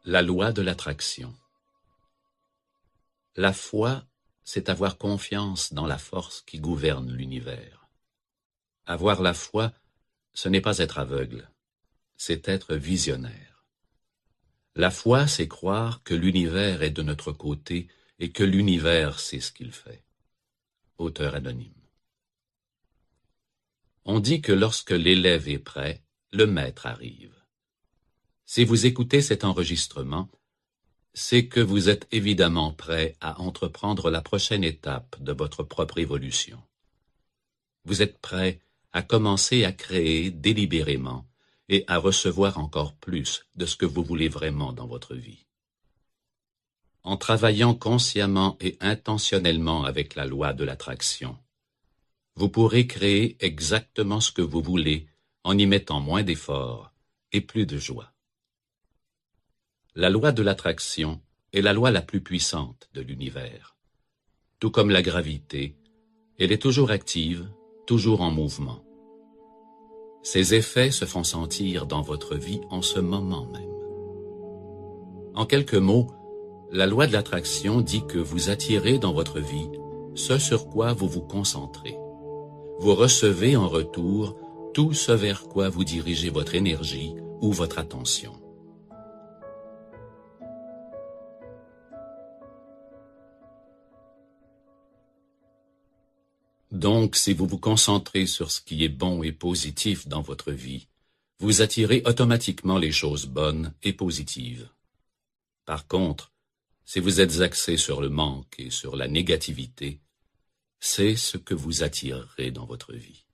La loi de l'attraction. La foi, c'est avoir confiance dans la force qui gouverne l'univers. Avoir la foi, ce n'est pas être aveugle, c'est être visionnaire. La foi, c'est croire que l'univers est de notre côté et que l'univers sait ce qu'il fait. Auteur anonyme. On dit que lorsque l'élève est prêt, le maître arrive. Si vous écoutez cet enregistrement, c'est que vous êtes évidemment prêt à entreprendre la prochaine étape de votre propre évolution. Vous êtes prêt à commencer à créer délibérément et à recevoir encore plus de ce que vous voulez vraiment dans votre vie. En travaillant consciemment et intentionnellement avec la loi de l'attraction, vous pourrez créer exactement ce que vous voulez en y mettant moins d'efforts et plus de joie. La loi de l'attraction est la loi la plus puissante de l'univers. Tout comme la gravité, elle est toujours active, toujours en mouvement. Ses effets se font sentir dans votre vie en ce moment même. En quelques mots, la loi de l'attraction dit que vous attirez dans votre vie ce sur quoi vous vous concentrez. Vous recevez en retour tout ce vers quoi vous dirigez votre énergie ou votre attention. Donc, si vous vous concentrez sur ce qui est bon et positif dans votre vie, vous attirez automatiquement les choses bonnes et positives. Par contre, si vous êtes axé sur le manque et sur la négativité, c'est ce que vous attirerez dans votre vie.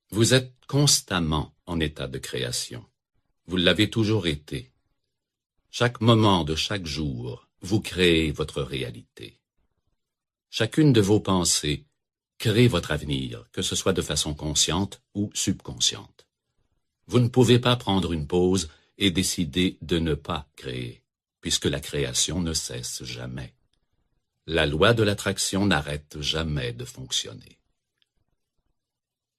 Vous êtes constamment en état de création. Vous l'avez toujours été. Chaque moment de chaque jour, vous créez votre réalité. Chacune de vos pensées crée votre avenir, que ce soit de façon consciente ou subconsciente. Vous ne pouvez pas prendre une pause et décider de ne pas créer, puisque la création ne cesse jamais. La loi de l'attraction n'arrête jamais de fonctionner.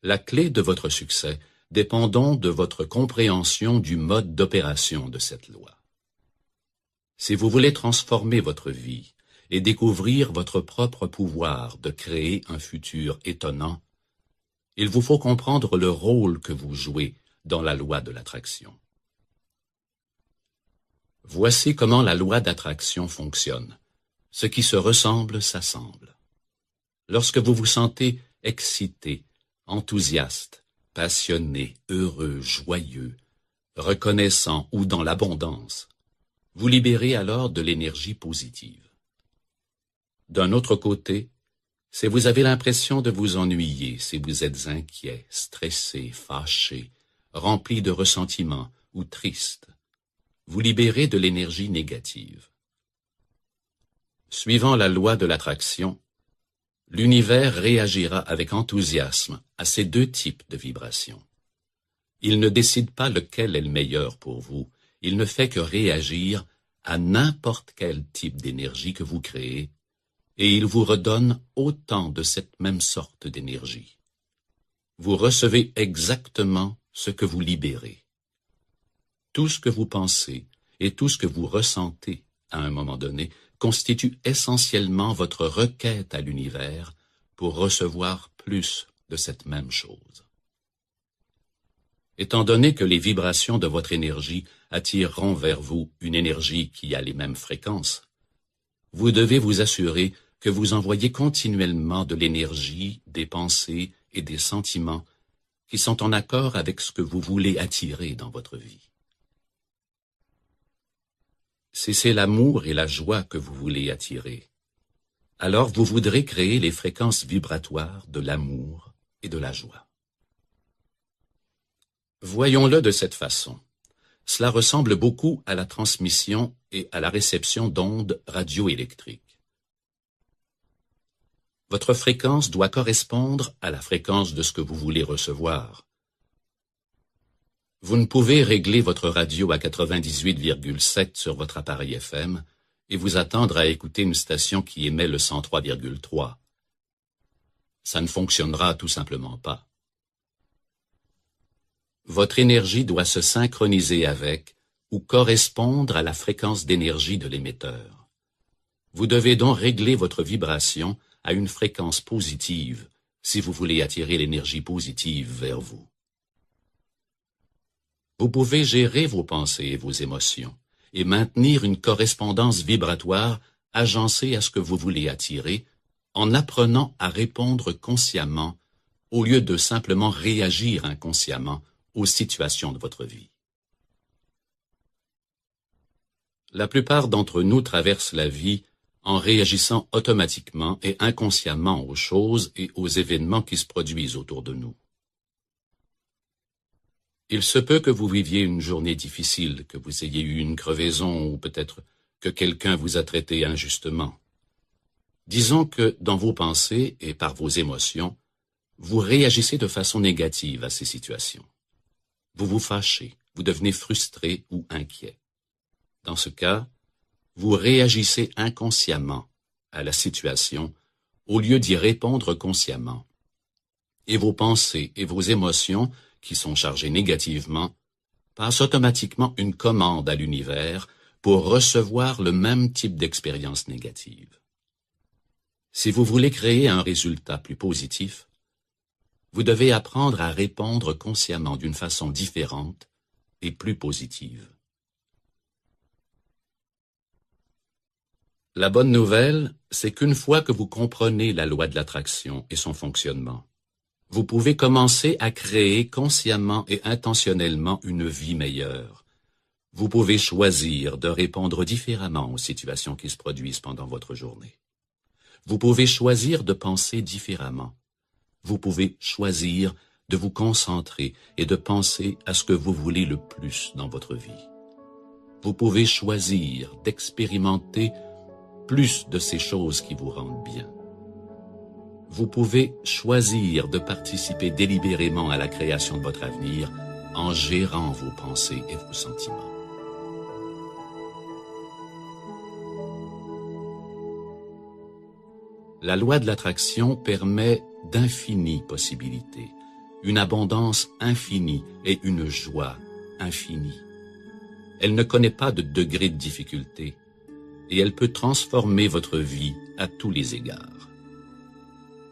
La clé de votre succès dépend donc de votre compréhension du mode d'opération de cette loi. Si vous voulez transformer votre vie, et découvrir votre propre pouvoir de créer un futur étonnant, il vous faut comprendre le rôle que vous jouez dans la loi de l'attraction. Voici comment la loi d'attraction fonctionne. Ce qui se ressemble s'assemble. Lorsque vous vous sentez excité, enthousiaste, passionné, heureux, joyeux, reconnaissant ou dans l'abondance, vous libérez alors de l'énergie positive. D'un autre côté, si vous avez l'impression de vous ennuyer, si vous êtes inquiet, stressé, fâché, rempli de ressentiment ou triste, vous libérez de l'énergie négative. Suivant la loi de l'attraction, l'univers réagira avec enthousiasme à ces deux types de vibrations. Il ne décide pas lequel est le meilleur pour vous, il ne fait que réagir à n'importe quel type d'énergie que vous créez, et il vous redonne autant de cette même sorte d'énergie. Vous recevez exactement ce que vous libérez. Tout ce que vous pensez et tout ce que vous ressentez à un moment donné constitue essentiellement votre requête à l'univers pour recevoir plus de cette même chose. Étant donné que les vibrations de votre énergie attireront vers vous une énergie qui a les mêmes fréquences, vous devez vous assurer que vous envoyez continuellement de l'énergie, des pensées et des sentiments qui sont en accord avec ce que vous voulez attirer dans votre vie. Si c'est l'amour et la joie que vous voulez attirer, alors vous voudrez créer les fréquences vibratoires de l'amour et de la joie. Voyons-le de cette façon. Cela ressemble beaucoup à la transmission et à la réception d'ondes radioélectriques. Votre fréquence doit correspondre à la fréquence de ce que vous voulez recevoir. Vous ne pouvez régler votre radio à 98,7 sur votre appareil FM et vous attendre à écouter une station qui émet le 103,3. Ça ne fonctionnera tout simplement pas. Votre énergie doit se synchroniser avec ou correspondre à la fréquence d'énergie de l'émetteur. Vous devez donc régler votre vibration à une fréquence positive si vous voulez attirer l'énergie positive vers vous. Vous pouvez gérer vos pensées et vos émotions et maintenir une correspondance vibratoire agencée à ce que vous voulez attirer en apprenant à répondre consciemment au lieu de simplement réagir inconsciemment aux situations de votre vie. La plupart d'entre nous traversent la vie en réagissant automatiquement et inconsciemment aux choses et aux événements qui se produisent autour de nous. Il se peut que vous viviez une journée difficile, que vous ayez eu une crevaison ou peut-être que quelqu'un vous a traité injustement. Disons que dans vos pensées et par vos émotions, vous réagissez de façon négative à ces situations. Vous vous fâchez, vous devenez frustré ou inquiet. Dans ce cas, vous réagissez inconsciemment à la situation au lieu d'y répondre consciemment. Et vos pensées et vos émotions, qui sont chargées négativement, passent automatiquement une commande à l'univers pour recevoir le même type d'expérience négative. Si vous voulez créer un résultat plus positif, vous devez apprendre à répondre consciemment d'une façon différente et plus positive. La bonne nouvelle, c'est qu'une fois que vous comprenez la loi de l'attraction et son fonctionnement, vous pouvez commencer à créer consciemment et intentionnellement une vie meilleure. Vous pouvez choisir de répondre différemment aux situations qui se produisent pendant votre journée. Vous pouvez choisir de penser différemment. Vous pouvez choisir de vous concentrer et de penser à ce que vous voulez le plus dans votre vie. Vous pouvez choisir d'expérimenter plus de ces choses qui vous rendent bien. Vous pouvez choisir de participer délibérément à la création de votre avenir en gérant vos pensées et vos sentiments. La loi de l'attraction permet d'infinies possibilités, une abondance infinie et une joie infinie. Elle ne connaît pas de degré de difficulté et elle peut transformer votre vie à tous les égards.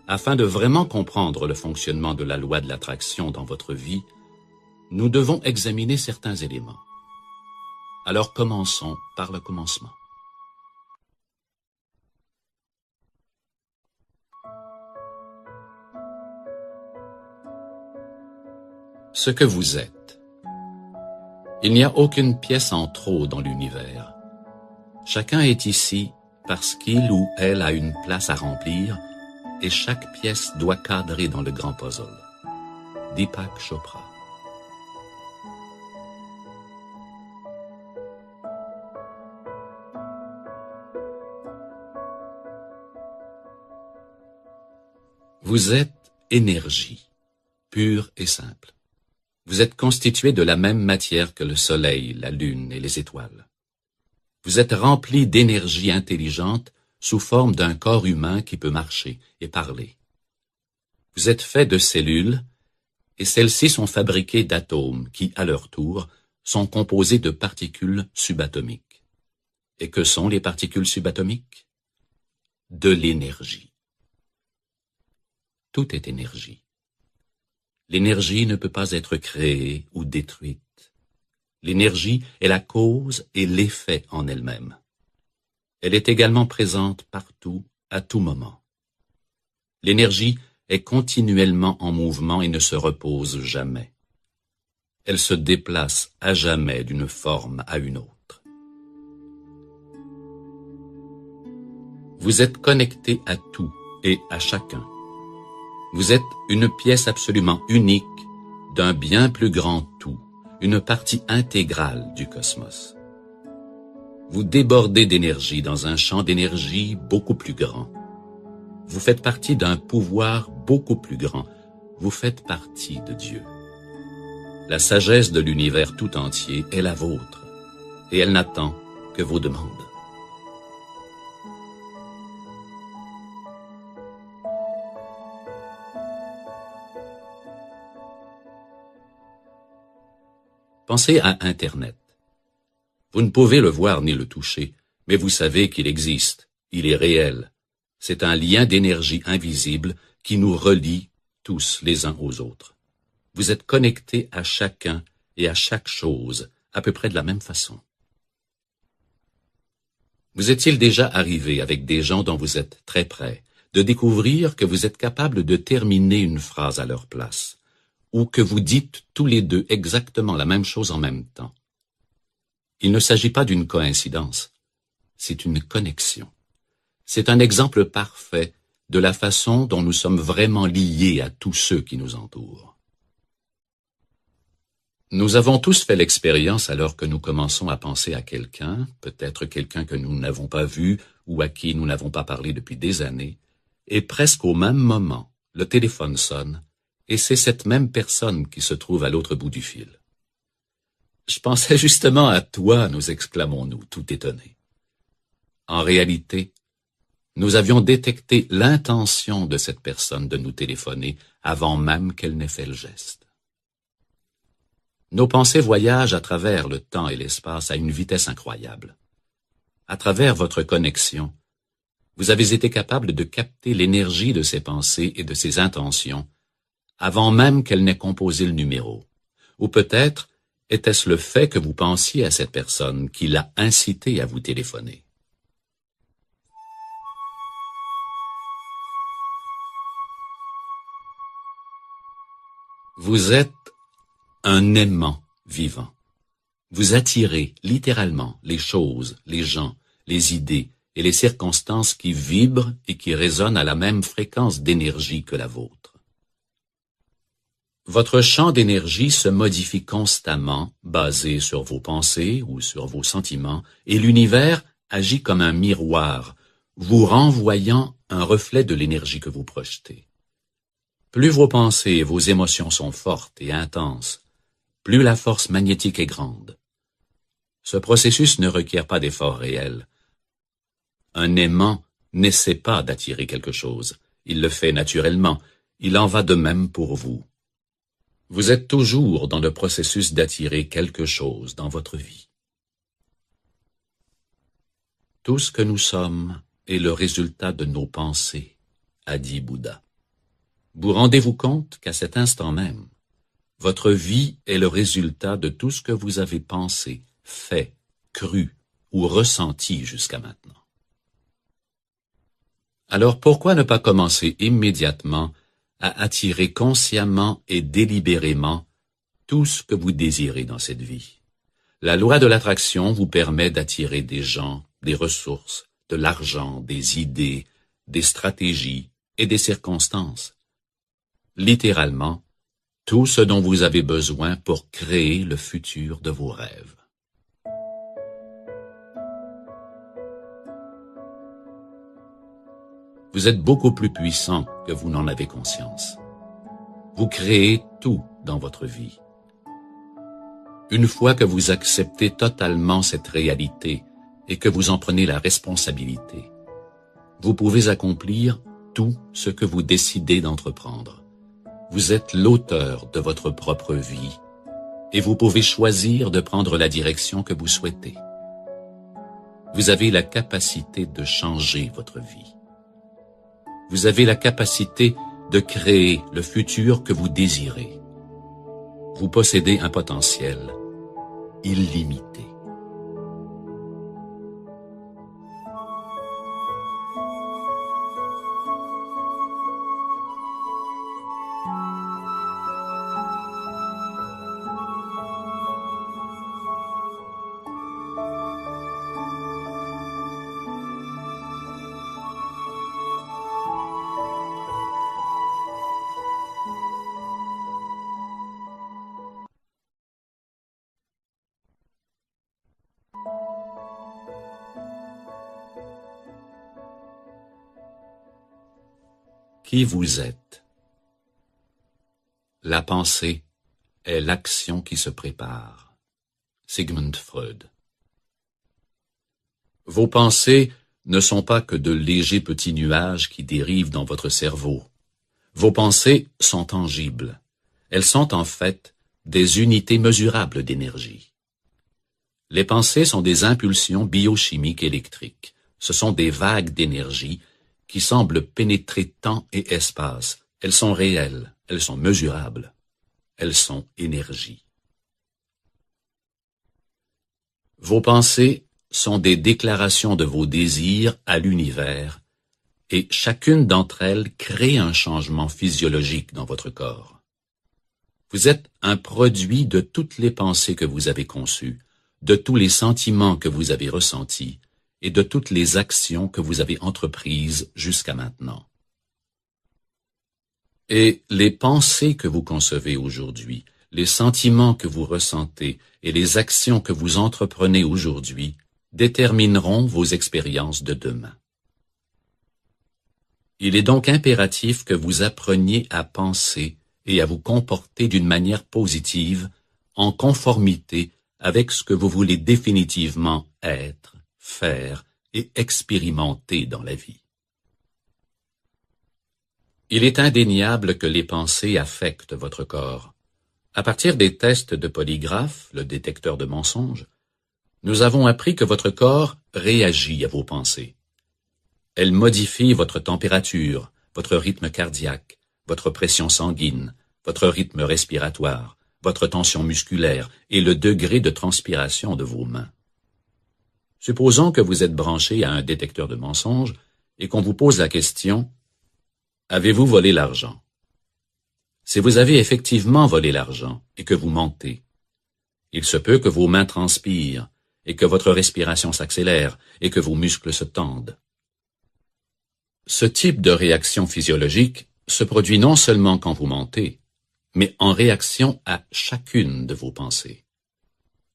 Afin de vraiment comprendre le fonctionnement de la loi de l'attraction dans votre vie, nous devons examiner certains éléments. Alors commençons par le commencement. Ce que vous êtes. Il n'y a aucune pièce en trop dans l'univers. Chacun est ici parce qu'il ou elle a une place à remplir et chaque pièce doit cadrer dans le grand puzzle. Deepak Chopra. Vous êtes énergie, pure et simple. Vous êtes constitué de la même matière que le soleil, la lune et les étoiles. Vous êtes rempli d'énergie intelligente sous forme d'un corps humain qui peut marcher et parler. Vous êtes fait de cellules, et celles-ci sont fabriquées d'atomes qui, à leur tour, sont composés de particules subatomiques. Et que sont les particules subatomiques? De l'énergie. Tout est énergie. L'énergie ne peut pas être créée ou détruite. L'énergie est la cause et l'effet en elle-même. Elle est également présente partout, à tout moment. L'énergie est continuellement en mouvement et ne se repose jamais. Elle se déplace à jamais d'une forme à une autre. Vous êtes connecté à tout et à chacun. Vous êtes une pièce absolument unique d'un bien plus grand tout, une partie intégrale du cosmos. Vous débordez d'énergie dans un champ d'énergie beaucoup plus grand. Vous faites partie d'un pouvoir beaucoup plus grand. Vous faites partie de Dieu. La sagesse de l'univers tout entier est la vôtre, et elle n'attend que vos demandes. Pensez à Internet. Vous ne pouvez le voir ni le toucher, mais vous savez qu'il existe, il est réel. C'est un lien d'énergie invisible qui nous relie tous les uns aux autres. Vous êtes connectés à chacun et à chaque chose, à peu près de la même façon. Vous est-il déjà arrivé avec des gens dont vous êtes très près, de découvrir que vous êtes capable de terminer une phrase à leur place, ou que vous dites tous les deux exactement la même chose en même temps? Il ne s'agit pas d'une coïncidence, c'est une connexion. C'est un exemple parfait de la façon dont nous sommes vraiment liés à tous ceux qui nous entourent. Nous avons tous fait l'expérience alors que nous commençons à penser à quelqu'un, peut-être quelqu'un que nous n'avons pas vu ou à qui nous n'avons pas parlé depuis des années, et presque au même moment, le téléphone sonne, et c'est cette même personne qui se trouve à l'autre bout du fil. « Je pensais justement à toi », nous exclamons-nous, tout étonnés. En réalité, nous avions détecté l'intention de cette personne de nous téléphoner avant même qu'elle n'ait fait le geste. Nos pensées voyagent à travers le temps et l'espace à une vitesse incroyable. À travers votre connexion, vous avez été capable de capter l'énergie de ces pensées et de ces intentions avant même qu'elles n'aient composé le numéro. Ou peut-être était-ce le fait que vous pensiez à cette personne qui l'a incité à vous téléphoner. Vous êtes un aimant vivant. Vous attirez littéralement les choses, les gens, les idées et les circonstances qui vibrent et qui résonnent à la même fréquence d'énergie que la vôtre. Votre champ d'énergie se modifie constamment, basé sur vos pensées ou sur vos sentiments, et l'univers agit comme un miroir, vous renvoyant un reflet de l'énergie que vous projetez. Plus vos pensées et vos émotions sont fortes et intenses, plus la force magnétique est grande. Ce processus ne requiert pas d'effort réel. Un aimant n'essaie pas d'attirer quelque chose. Il le fait naturellement. Il en va de même pour vous. Vous êtes toujours dans le processus d'attirer quelque chose dans votre vie. Tout ce que nous sommes est le résultat de nos pensées, a dit Bouddha. Vous rendez-vous compte qu'à cet instant même, votre vie est le résultat de tout ce que vous avez pensé, fait, cru ou ressenti jusqu'à maintenant. Alors pourquoi ne pas commencer immédiatement à attirer consciemment et délibérément tout ce que vous désirez dans cette vie? La loi de l'attraction vous permet d'attirer des gens, des ressources, de l'argent, des idées, des stratégies et des circonstances. Littéralement, tout ce dont vous avez besoin pour créer le futur de vos rêves. Vous êtes beaucoup plus puissant que vous n'en avez conscience. Vous créez tout dans votre vie. Une fois que vous acceptez totalement cette réalité et que vous en prenez la responsabilité, vous pouvez accomplir tout ce que vous décidez d'entreprendre. Vous êtes l'auteur de votre propre vie et vous pouvez choisir de prendre la direction que vous souhaitez. Vous avez la capacité de changer votre vie. Vous avez la capacité de créer le futur que vous désirez. Vous possédez un potentiel illimité. Qui vous êtes? La pensée est l'action qui se prépare. Sigmund Freud. Vos pensées ne sont pas que de légers petits nuages qui dérivent dans votre cerveau. Vos pensées sont tangibles. Elles sont en fait des unités mesurables d'énergie. Les pensées sont des impulsions biochimiques électriques. Ce sont des vagues d'énergie qui semblent pénétrer temps et espace. Elles sont réelles, elles sont mesurables, elles sont énergie. Vos pensées sont des déclarations de vos désirs à l'univers, et chacune d'entre elles crée un changement physiologique dans votre corps. Vous êtes un produit de toutes les pensées que vous avez conçues, de tous les sentiments que vous avez ressentis et de toutes les actions que vous avez entreprises jusqu'à maintenant. Et les pensées que vous concevez aujourd'hui, les sentiments que vous ressentez et les actions que vous entreprenez aujourd'hui détermineront vos expériences de demain. Il est donc impératif que vous appreniez à penser et à vous comporter d'une manière positive, en conformité avec ce que vous voulez définitivement être, faire et expérimenter dans la vie. Il est indéniable que les pensées affectent votre corps. À partir des tests de polygraphe, le détecteur de mensonges, nous avons appris que votre corps réagit à vos pensées. Elles modifient votre température, votre rythme cardiaque, votre pression sanguine, votre rythme respiratoire, votre tension musculaire et le degré de transpiration de vos mains. Supposons que vous êtes branché à un détecteur de mensonges et qu'on vous pose la question « Avez-vous volé l'argent ?» Si vous avez effectivement volé l'argent et que vous mentez, il se peut que vos mains transpirent et que votre respiration s'accélère et que vos muscles se tendent. Ce type de réaction physiologique se produit non seulement quand vous mentez, mais en réaction à chacune de vos pensées.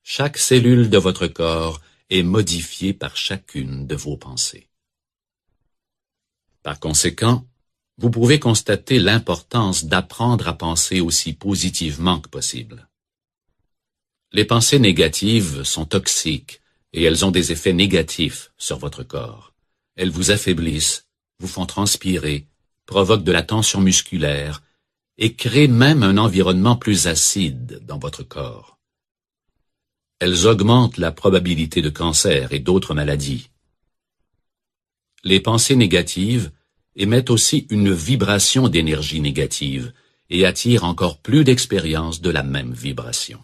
Chaque cellule de votre corps est modifiée par chacune de vos pensées. Par conséquent, vous pouvez constater l'importance d'apprendre à penser aussi positivement que possible. Les pensées négatives sont toxiques et elles ont des effets négatifs sur votre corps. Elles vous affaiblissent, vous font transpirer, provoquent de la tension musculaire et créent même un environnement plus acide dans votre corps. Elles augmentent la probabilité de cancer et d'autres maladies. Les pensées négatives émettent aussi une vibration d'énergie négative et attirent encore plus d'expériences de la même vibration.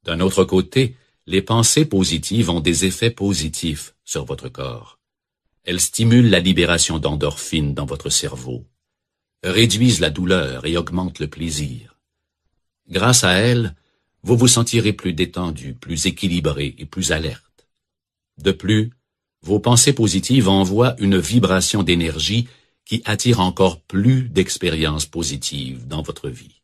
D'un autre côté, les pensées positives ont des effets positifs sur votre corps. Elles stimulent la libération d'endorphines dans votre cerveau, réduisent la douleur et augmentent le plaisir. Grâce à elles, vous vous sentirez plus détendu, plus équilibré et plus alerte. De plus, vos pensées positives envoient une vibration d'énergie qui attire encore plus d'expériences positives dans votre vie.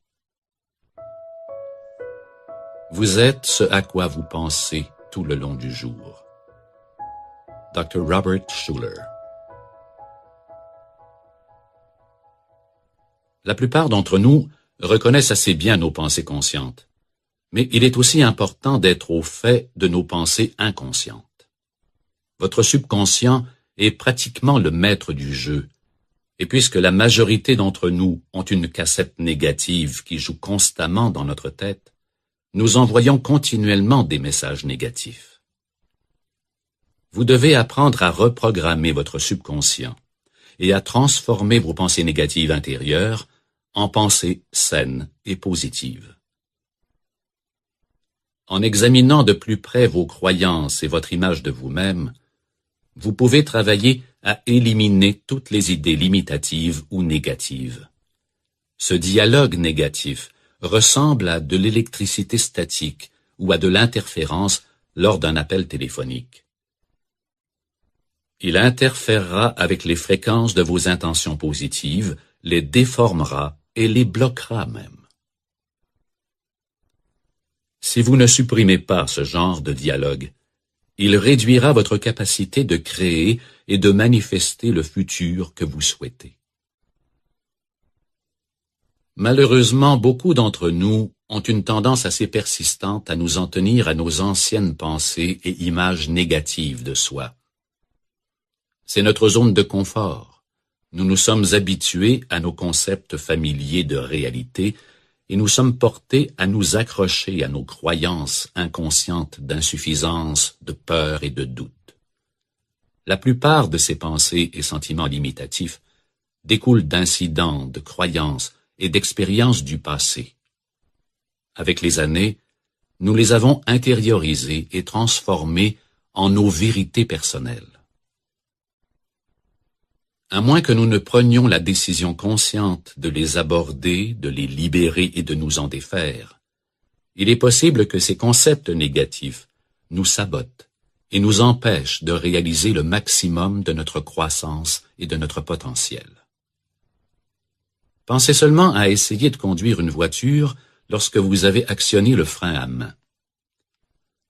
Vous êtes ce à quoi vous pensez tout le long du jour. Dr. Robert Schuller. La plupart d'entre nous reconnaissent assez bien nos pensées conscientes, mais il est aussi important d'être au fait de nos pensées inconscientes. Votre subconscient est pratiquement le maître du jeu, et puisque la majorité d'entre nous ont une cassette négative qui joue constamment dans notre tête, nous envoyons continuellement des messages négatifs. Vous devez apprendre à reprogrammer votre subconscient et à transformer vos pensées négatives intérieures en pensées saines et positives. En examinant de plus près vos croyances et votre image de vous-même, vous pouvez travailler à éliminer toutes les idées limitatives ou négatives. Ce dialogue négatif ressemble à de l'électricité statique ou à de l'interférence lors d'un appel téléphonique. Il interférera avec les fréquences de vos intentions positives, les déformera et les bloquera même. Si vous ne supprimez pas ce genre de dialogue, il réduira votre capacité de créer et de manifester le futur que vous souhaitez. Malheureusement, beaucoup d'entre nous ont une tendance assez persistante à nous en tenir à nos anciennes pensées et images négatives de soi. C'est notre zone de confort. Nous nous sommes habitués à nos concepts familiers de réalité et nous sommes portés à nous accrocher à nos croyances inconscientes d'insuffisance, de peur et de doute. La plupart de ces pensées et sentiments limitatifs découlent d'incidents, de croyances et d'expériences du passé. Avec les années, nous les avons intériorisés et transformés en nos vérités personnelles. À moins que nous ne prenions la décision consciente de les aborder, de les libérer et de nous en défaire, il est possible que ces concepts négatifs nous sabotent et nous empêchent de réaliser le maximum de notre croissance et de notre potentiel. Pensez seulement à essayer de conduire une voiture lorsque vous avez actionné le frein à main.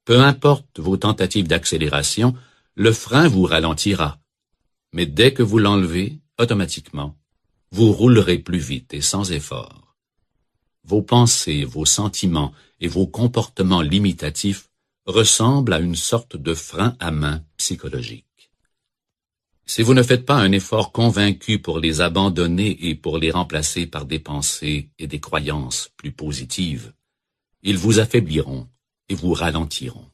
Peu importe vos tentatives d'accélération, le frein vous ralentira. Mais dès que vous l'enlevez, automatiquement, vous roulerez plus vite et sans effort. Vos pensées, vos sentiments et vos comportements limitatifs ressemblent à une sorte de frein à main psychologique. Si vous ne faites pas un effort convaincu pour les abandonner et pour les remplacer par des pensées et des croyances plus positives, ils vous affaibliront et vous ralentiront.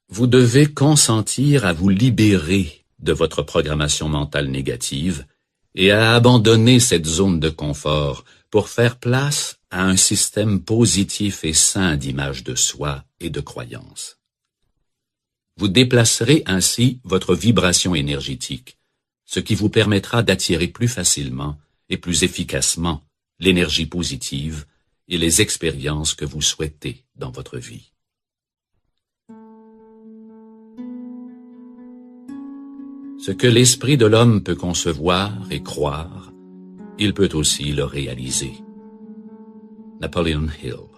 Vous devez consentir à vous libérer de votre programmation mentale négative et à abandonner cette zone de confort pour faire place à un système positif et sain d'image de soi et de croyances. Vous déplacerez ainsi votre vibration énergétique, ce qui vous permettra d'attirer plus facilement et plus efficacement l'énergie positive et les expériences que vous souhaitez dans votre vie. Ce que l'esprit de l'homme peut concevoir et croire, il peut aussi le réaliser. Napoleon Hill.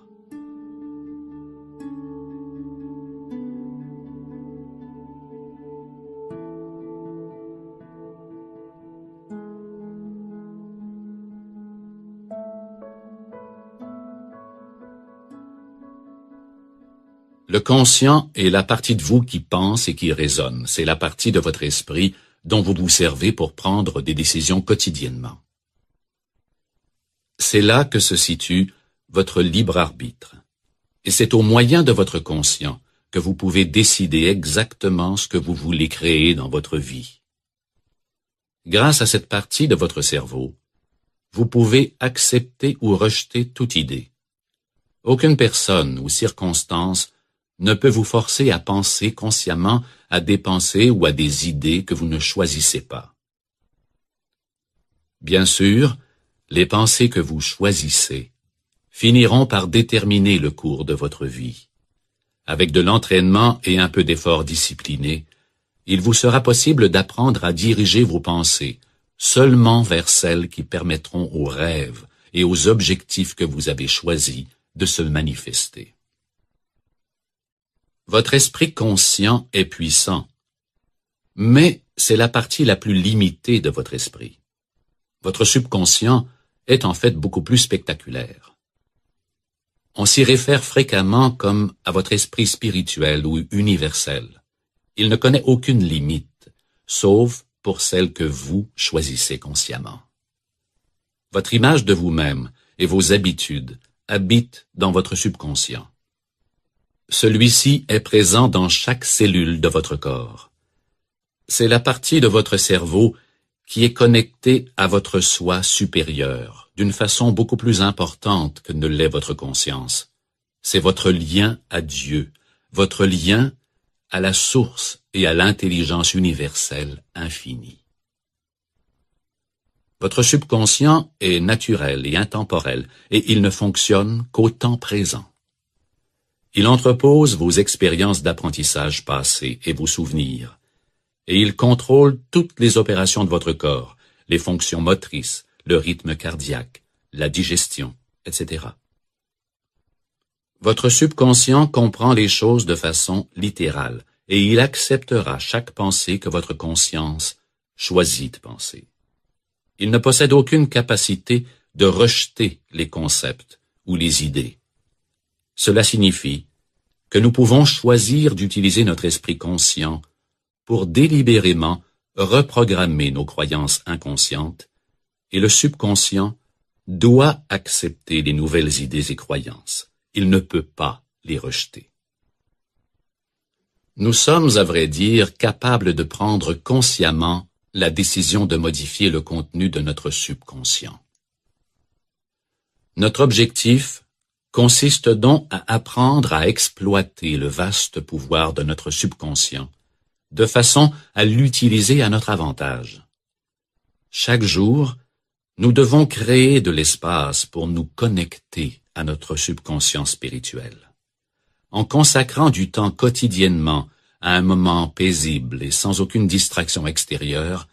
Le conscient est la partie de vous qui pense et qui raisonne. C'est la partie de votre esprit dont vous vous servez pour prendre des décisions quotidiennement. C'est là que se situe votre libre arbitre. Et c'est au moyen de votre conscient que vous pouvez décider exactement ce que vous voulez créer dans votre vie. Grâce à cette partie de votre cerveau, vous pouvez accepter ou rejeter toute idée. Aucune personne ou circonstance ne peut vous forcer à penser consciemment à des pensées ou à des idées que vous ne choisissez pas. Bien sûr, les pensées que vous choisissez finiront par déterminer le cours de votre vie. Avec de l'entraînement et un peu d'effort discipliné, il vous sera possible d'apprendre à diriger vos pensées seulement vers celles qui permettront aux rêves et aux objectifs que vous avez choisis de se manifester. Votre esprit conscient est puissant, mais c'est la partie la plus limitée de votre esprit. Votre subconscient est en fait beaucoup plus spectaculaire. On s'y réfère fréquemment comme à votre esprit spirituel ou universel. Il ne connaît aucune limite, sauf pour celle que vous choisissez consciemment. Votre image de vous-même et vos habitudes habitent dans votre subconscient. Celui-ci est présent dans chaque cellule de votre corps. C'est la partie de votre cerveau qui est connectée à votre soi supérieur, d'une façon beaucoup plus importante que ne l'est votre conscience. C'est votre lien à Dieu, votre lien à la source et à l'intelligence universelle infinie. Votre subconscient est naturel et intemporel, et il ne fonctionne qu'au temps présent. Il entrepose vos expériences d'apprentissage passées et vos souvenirs, et il contrôle toutes les opérations de votre corps, les fonctions motrices, le rythme cardiaque, la digestion, etc. Votre subconscient comprend les choses de façon littérale, et il acceptera chaque pensée que votre conscience choisit de penser. Il ne possède aucune capacité de rejeter les concepts ou les idées. Cela signifie que nous pouvons choisir d'utiliser notre esprit conscient pour délibérément reprogrammer nos croyances inconscientes, et le subconscient doit accepter les nouvelles idées et croyances. Il ne peut pas les rejeter. Nous sommes, à vrai dire, capables de prendre consciemment la décision de modifier le contenu de notre subconscient. Notre objectif consiste donc à apprendre à exploiter le vaste pouvoir de notre subconscient, de façon à l'utiliser à notre avantage. Chaque jour, nous devons créer de l'espace pour nous connecter à notre subconscient spirituel. En consacrant du temps quotidiennement à un moment paisible et sans aucune distraction extérieure,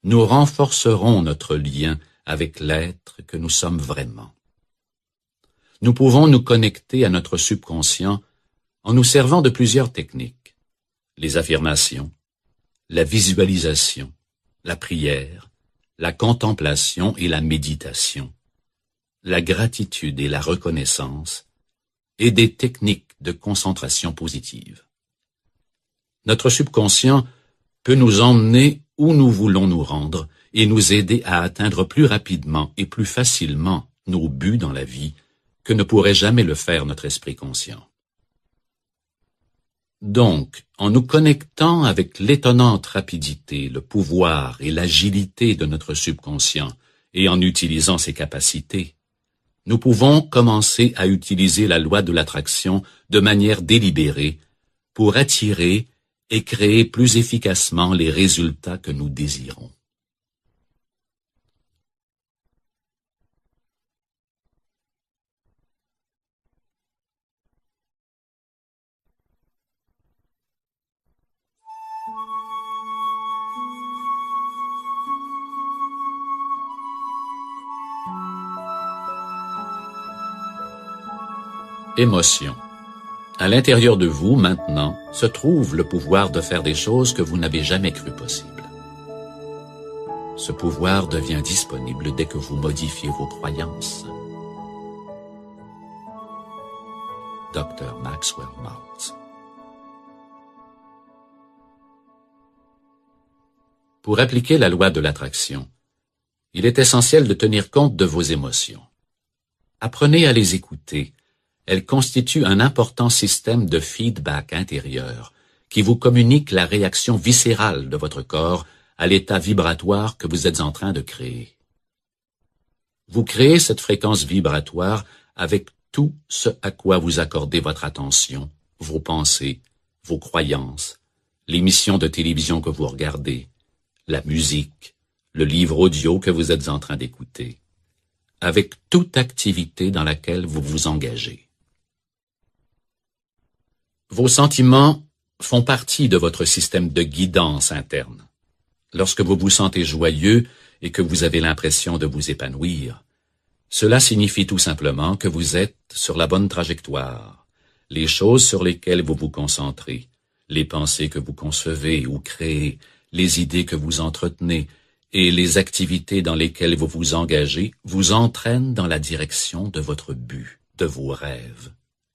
nous renforcerons notre lien avec l'être que nous sommes vraiment. Nous pouvons nous connecter à notre subconscient en nous servant de plusieurs techniques: les affirmations, la visualisation, la prière, la contemplation et la méditation, la gratitude et la reconnaissance, et des techniques de concentration positive. Notre subconscient peut nous emmener où nous voulons nous rendre et nous aider à atteindre plus rapidement et plus facilement nos buts dans la vie que ne pourrait jamais le faire notre esprit conscient. Donc, en nous connectant avec l'étonnante rapidité, le pouvoir et l'agilité de notre subconscient et en utilisant ses capacités, nous pouvons commencer à utiliser la loi de l'attraction de manière délibérée pour attirer et créer plus efficacement les résultats que nous désirons. Émotion. À l'intérieur de vous, maintenant, se trouve le pouvoir de faire des choses que vous n'avez jamais cru possibles. Ce pouvoir devient disponible dès que vous modifiez vos croyances. Dr. Maxwell Maltz. Pour appliquer la loi de l'attraction, il est essentiel de tenir compte de vos émotions. Apprenez à les écouter. Elles constituent un important système de feedback intérieur qui vous communique la réaction viscérale de votre corps à l'état vibratoire que vous êtes en train de créer. Vous créez cette fréquence vibratoire avec tout ce à quoi vous accordez votre attention, vos pensées, vos croyances, l'émission de télévision que vous regardez, la musique, le livre audio que vous êtes en train d'écouter, avec toute activité dans laquelle vous vous engagez. Vos sentiments font partie de votre système de guidance interne. Lorsque vous vous sentez joyeux et que vous avez l'impression de vous épanouir, cela signifie tout simplement que vous êtes sur la bonne trajectoire. Les choses sur lesquelles vous vous concentrez, les pensées que vous concevez ou créez, les idées que vous entretenez et les activités dans lesquelles vous vous engagez vous entraînent dans la direction de votre but, de vos rêves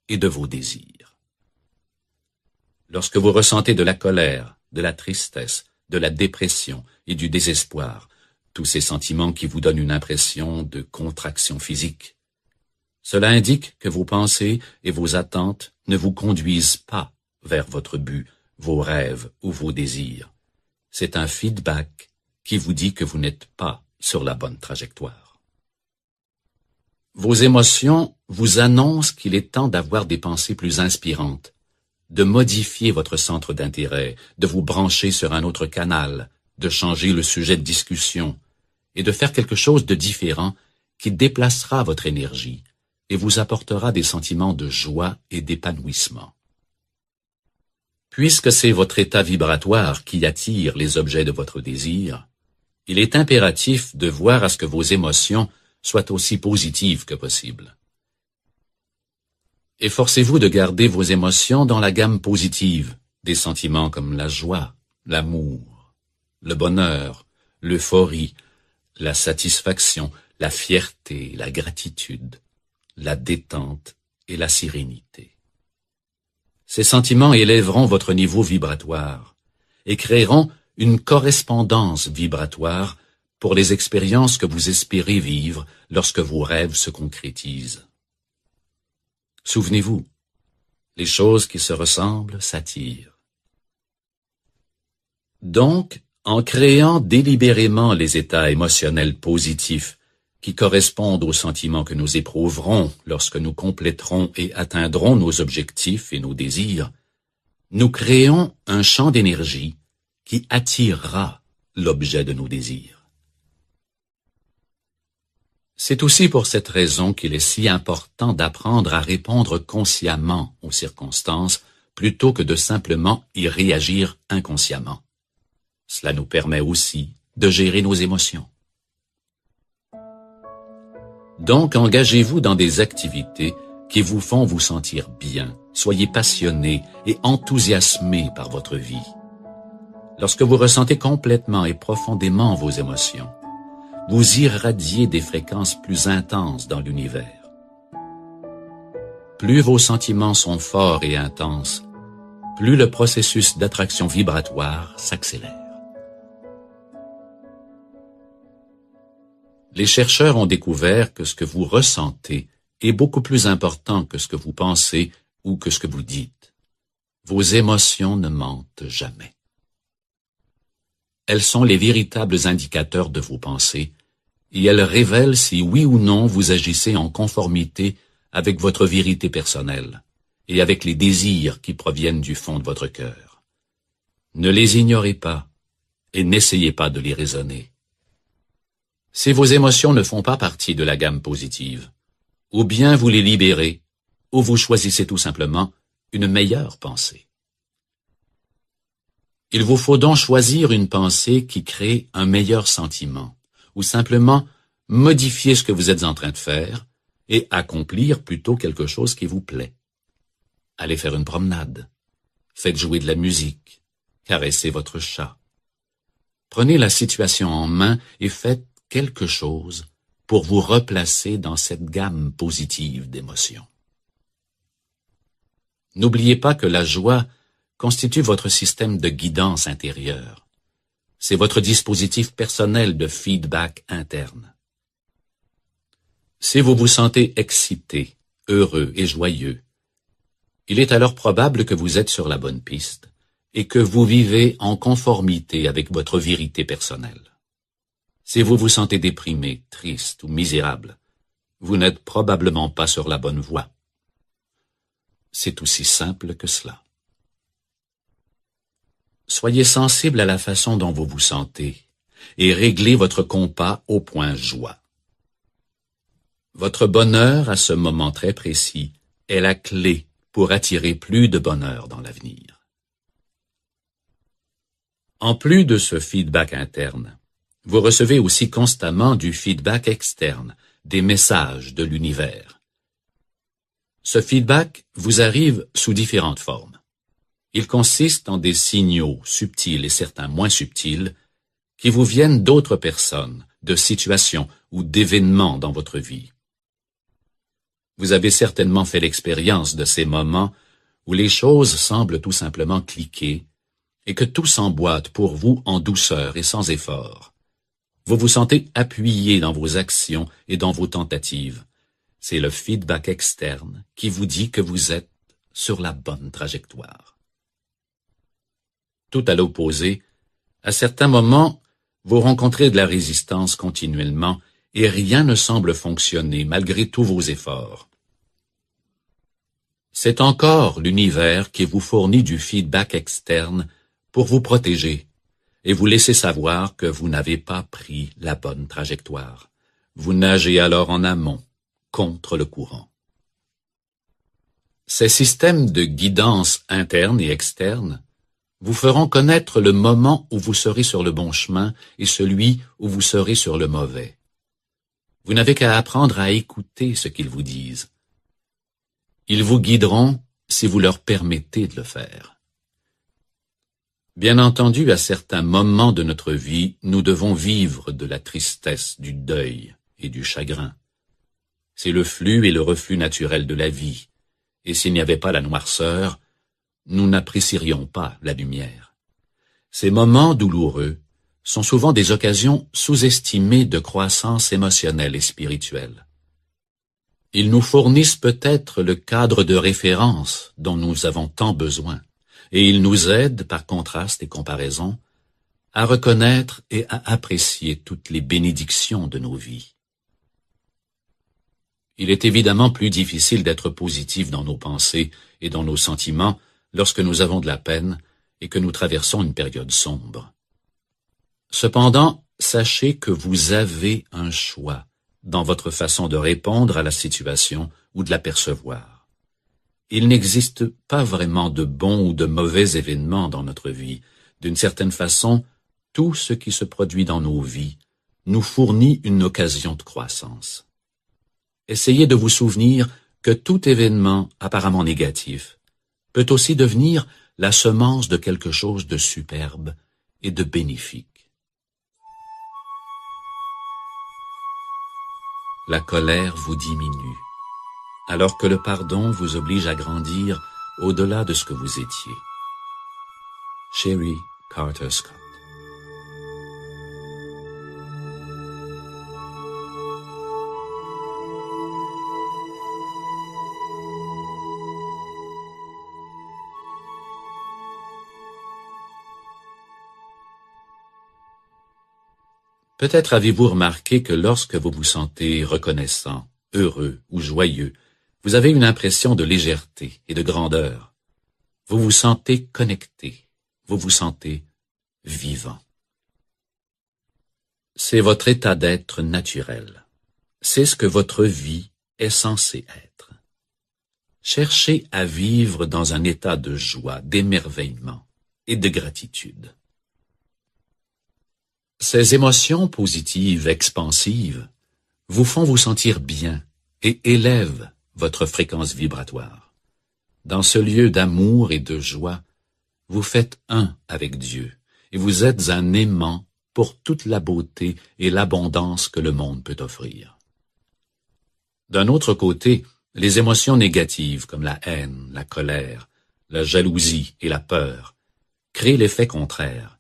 et de vos désirs. Lorsque vous ressentez de la colère, de la tristesse, de la dépression et du désespoir, tous ces sentiments qui vous donnent une impression de contraction physique, cela indique que vos pensées et vos attentes ne vous conduisent pas vers votre but, vos rêves ou vos désirs. C'est un feedback qui vous dit que vous n'êtes pas sur la bonne trajectoire. Vos émotions vous annoncent qu'il est temps d'avoir des pensées plus inspirantes, de modifier votre centre d'intérêt, de vous brancher sur un autre canal, de changer le sujet de discussion et de faire quelque chose de différent qui déplacera votre énergie et vous apportera des sentiments de joie et d'épanouissement. Puisque c'est votre état vibratoire qui attire les objets de votre désir, il est impératif de voir à ce que vos émotions soient aussi positives que possible. Efforcez-vous de garder vos émotions dans la gamme positive, des sentiments comme la joie, l'amour, le bonheur, l'euphorie, la satisfaction, la fierté, la gratitude, la détente et la sérénité. Ces sentiments élèveront votre niveau vibratoire et créeront une correspondance vibratoire pour les expériences que vous espérez vivre lorsque vos rêves se concrétisent. Souvenez-vous, les choses qui se ressemblent s'attirent. Donc, en créant délibérément les états émotionnels positifs qui correspondent aux sentiments que nous éprouverons lorsque nous compléterons et atteindrons nos objectifs et nos désirs, nous créons un champ d'énergie qui attirera l'objet de nos désirs. C'est aussi pour cette raison qu'il est si important d'apprendre à répondre consciemment aux circonstances plutôt que de simplement y réagir inconsciemment. Cela nous permet aussi de gérer nos émotions. Donc, engagez-vous dans des activités qui vous font vous sentir bien. Soyez passionné et enthousiasmé par votre vie. Lorsque vous ressentez complètement et profondément vos émotions, vous irradiez des fréquences plus intenses dans l'univers. Plus vos sentiments sont forts et intenses, plus le processus d'attraction vibratoire s'accélère. Les chercheurs ont découvert que ce que vous ressentez est beaucoup plus important que ce que vous pensez ou que ce que vous dites. Vos émotions ne mentent jamais. Elles sont les véritables indicateurs de vos pensées et elles révèlent si oui ou non vous agissez en conformité avec votre vérité personnelle et avec les désirs qui proviennent du fond de votre cœur. Ne les ignorez pas et n'essayez pas de les raisonner. Si vos émotions ne font pas partie de la gamme positive, ou bien vous les libérez, ou vous choisissez tout simplement une meilleure pensée. Il vous faut donc choisir une pensée qui crée un meilleur sentiment, ou simplement modifier ce que vous êtes en train de faire et accomplir plutôt quelque chose qui vous plaît. Allez faire une promenade, faites jouer de la musique, caressez votre chat. Prenez la situation en main et faites quelque chose pour vous replacer dans cette gamme positive d'émotions. N'oubliez pas que la joie constitue votre système de guidance intérieure. C'est votre dispositif personnel de feedback interne. Si vous vous sentez excité, heureux et joyeux, il est alors probable que vous êtes sur la bonne piste et que vous vivez en conformité avec votre vérité personnelle. Si vous vous sentez déprimé, triste ou misérable, vous n'êtes probablement pas sur la bonne voie. C'est aussi simple que cela. Soyez sensible à la façon dont vous vous sentez et réglez votre compas au point joie. Votre bonheur à ce moment très précis est la clé pour attirer plus de bonheur dans l'avenir. En plus de ce feedback interne, vous recevez aussi constamment du feedback externe, des messages de l'univers. Ce feedback vous arrive sous différentes formes. Il consiste en des signaux subtils et certains moins subtils qui vous viennent d'autres personnes, de situations ou d'événements dans votre vie. Vous avez certainement fait l'expérience de ces moments où les choses semblent tout simplement cliquer et que tout s'emboîte pour vous en douceur et sans effort. Vous vous sentez appuyé dans vos actions et dans vos tentatives. C'est le feedback externe qui vous dit que vous êtes sur la bonne trajectoire. Tout à l'opposé, à certains moments, vous rencontrez de la résistance continuellement et rien ne semble fonctionner malgré tous vos efforts. C'est encore l'univers qui vous fournit du feedback externe pour vous protéger et vous laisser savoir que vous n'avez pas pris la bonne trajectoire. Vous nagez alors en amont, contre le courant. Ces systèmes de guidance interne et externe vous feront connaître le moment où vous serez sur le bon chemin et celui où vous serez sur le mauvais. Vous n'avez qu'à apprendre à écouter ce qu'ils vous disent. Ils vous guideront si vous leur permettez de le faire. Bien entendu, à certains moments de notre vie, nous devons vivre de la tristesse, du deuil et du chagrin. C'est le flux et le reflux naturel de la vie, et s'il n'y avait pas la noirceur, nous n'apprécierions pas la lumière. Ces moments douloureux sont souvent des occasions sous-estimées de croissance émotionnelle et spirituelle. Ils nous fournissent peut-être le cadre de référence dont nous avons tant besoin, et ils nous aident, par contraste et comparaison, à reconnaître et à apprécier toutes les bénédictions de nos vies. Il est évidemment plus difficile d'être positif dans nos pensées et dans nos sentiments lorsque nous avons de la peine et que nous traversons une période sombre. Cependant, sachez que vous avez un choix dans votre façon de répondre à la situation ou de la percevoir. Il n'existe pas vraiment de bons ou de mauvais événements dans notre vie. D'une certaine façon, tout ce qui se produit dans nos vies nous fournit une occasion de croissance. Essayez de vous souvenir que tout événement apparemment négatif peut aussi devenir la semence de quelque chose de superbe et de bénéfique. La colère vous diminue, alors que le pardon vous oblige à grandir au-delà de ce que vous étiez. Sherry Carter Scott. Peut-être avez-vous remarqué que lorsque vous vous sentez reconnaissant, heureux ou joyeux, vous avez une impression de légèreté et de grandeur. Vous vous sentez connecté, vous vous sentez vivant. C'est votre état d'être naturel. C'est ce que votre vie est censée être. Cherchez à vivre dans un état de joie, d'émerveillement et de gratitude. Ces émotions positives, expansives, vous font vous sentir bien et élèvent votre fréquence vibratoire. Dans ce lieu d'amour et de joie, vous faites un avec Dieu et vous êtes un aimant pour toute la beauté et l'abondance que le monde peut offrir. D'un autre côté, les émotions négatives comme la haine, la colère, la jalousie et la peur créent l'effet contraire.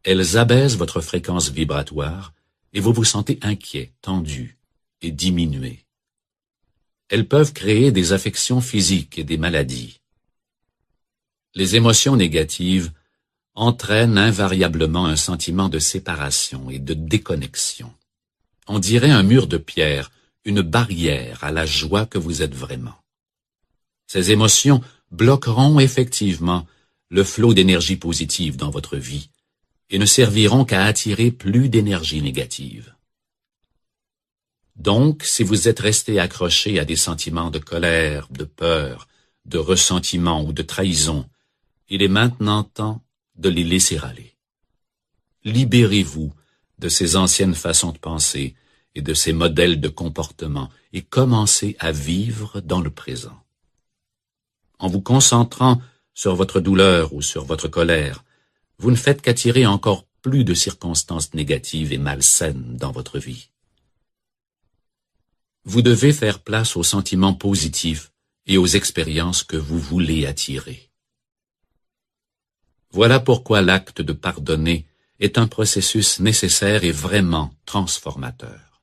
Elles abaissent votre fréquence vibratoire et vous vous sentez inquiet, tendu et diminué. Elles peuvent créer des affections physiques et des maladies. Les émotions négatives entraînent invariablement un sentiment de séparation et de déconnexion. On dirait un mur de pierre, une barrière à la joie que vous êtes vraiment. Ces émotions bloqueront effectivement le flot d'énergie positive dans votre vie et ne serviront qu'à attirer plus d'énergie négative. Donc, si vous êtes resté accroché à des sentiments de colère, de peur, de ressentiment ou de trahison, il est maintenant temps de les laisser aller. Libérez-vous de ces anciennes façons de penser et de ces modèles de comportement et commencez à vivre dans le présent. En vous concentrant sur votre douleur ou sur votre colère, vous ne faites qu'attirer encore plus de circonstances négatives et malsaines dans votre vie. Vous devez faire place aux sentiments positifs et aux expériences que vous voulez attirer. Voilà pourquoi l'acte de pardonner est un processus nécessaire et vraiment transformateur.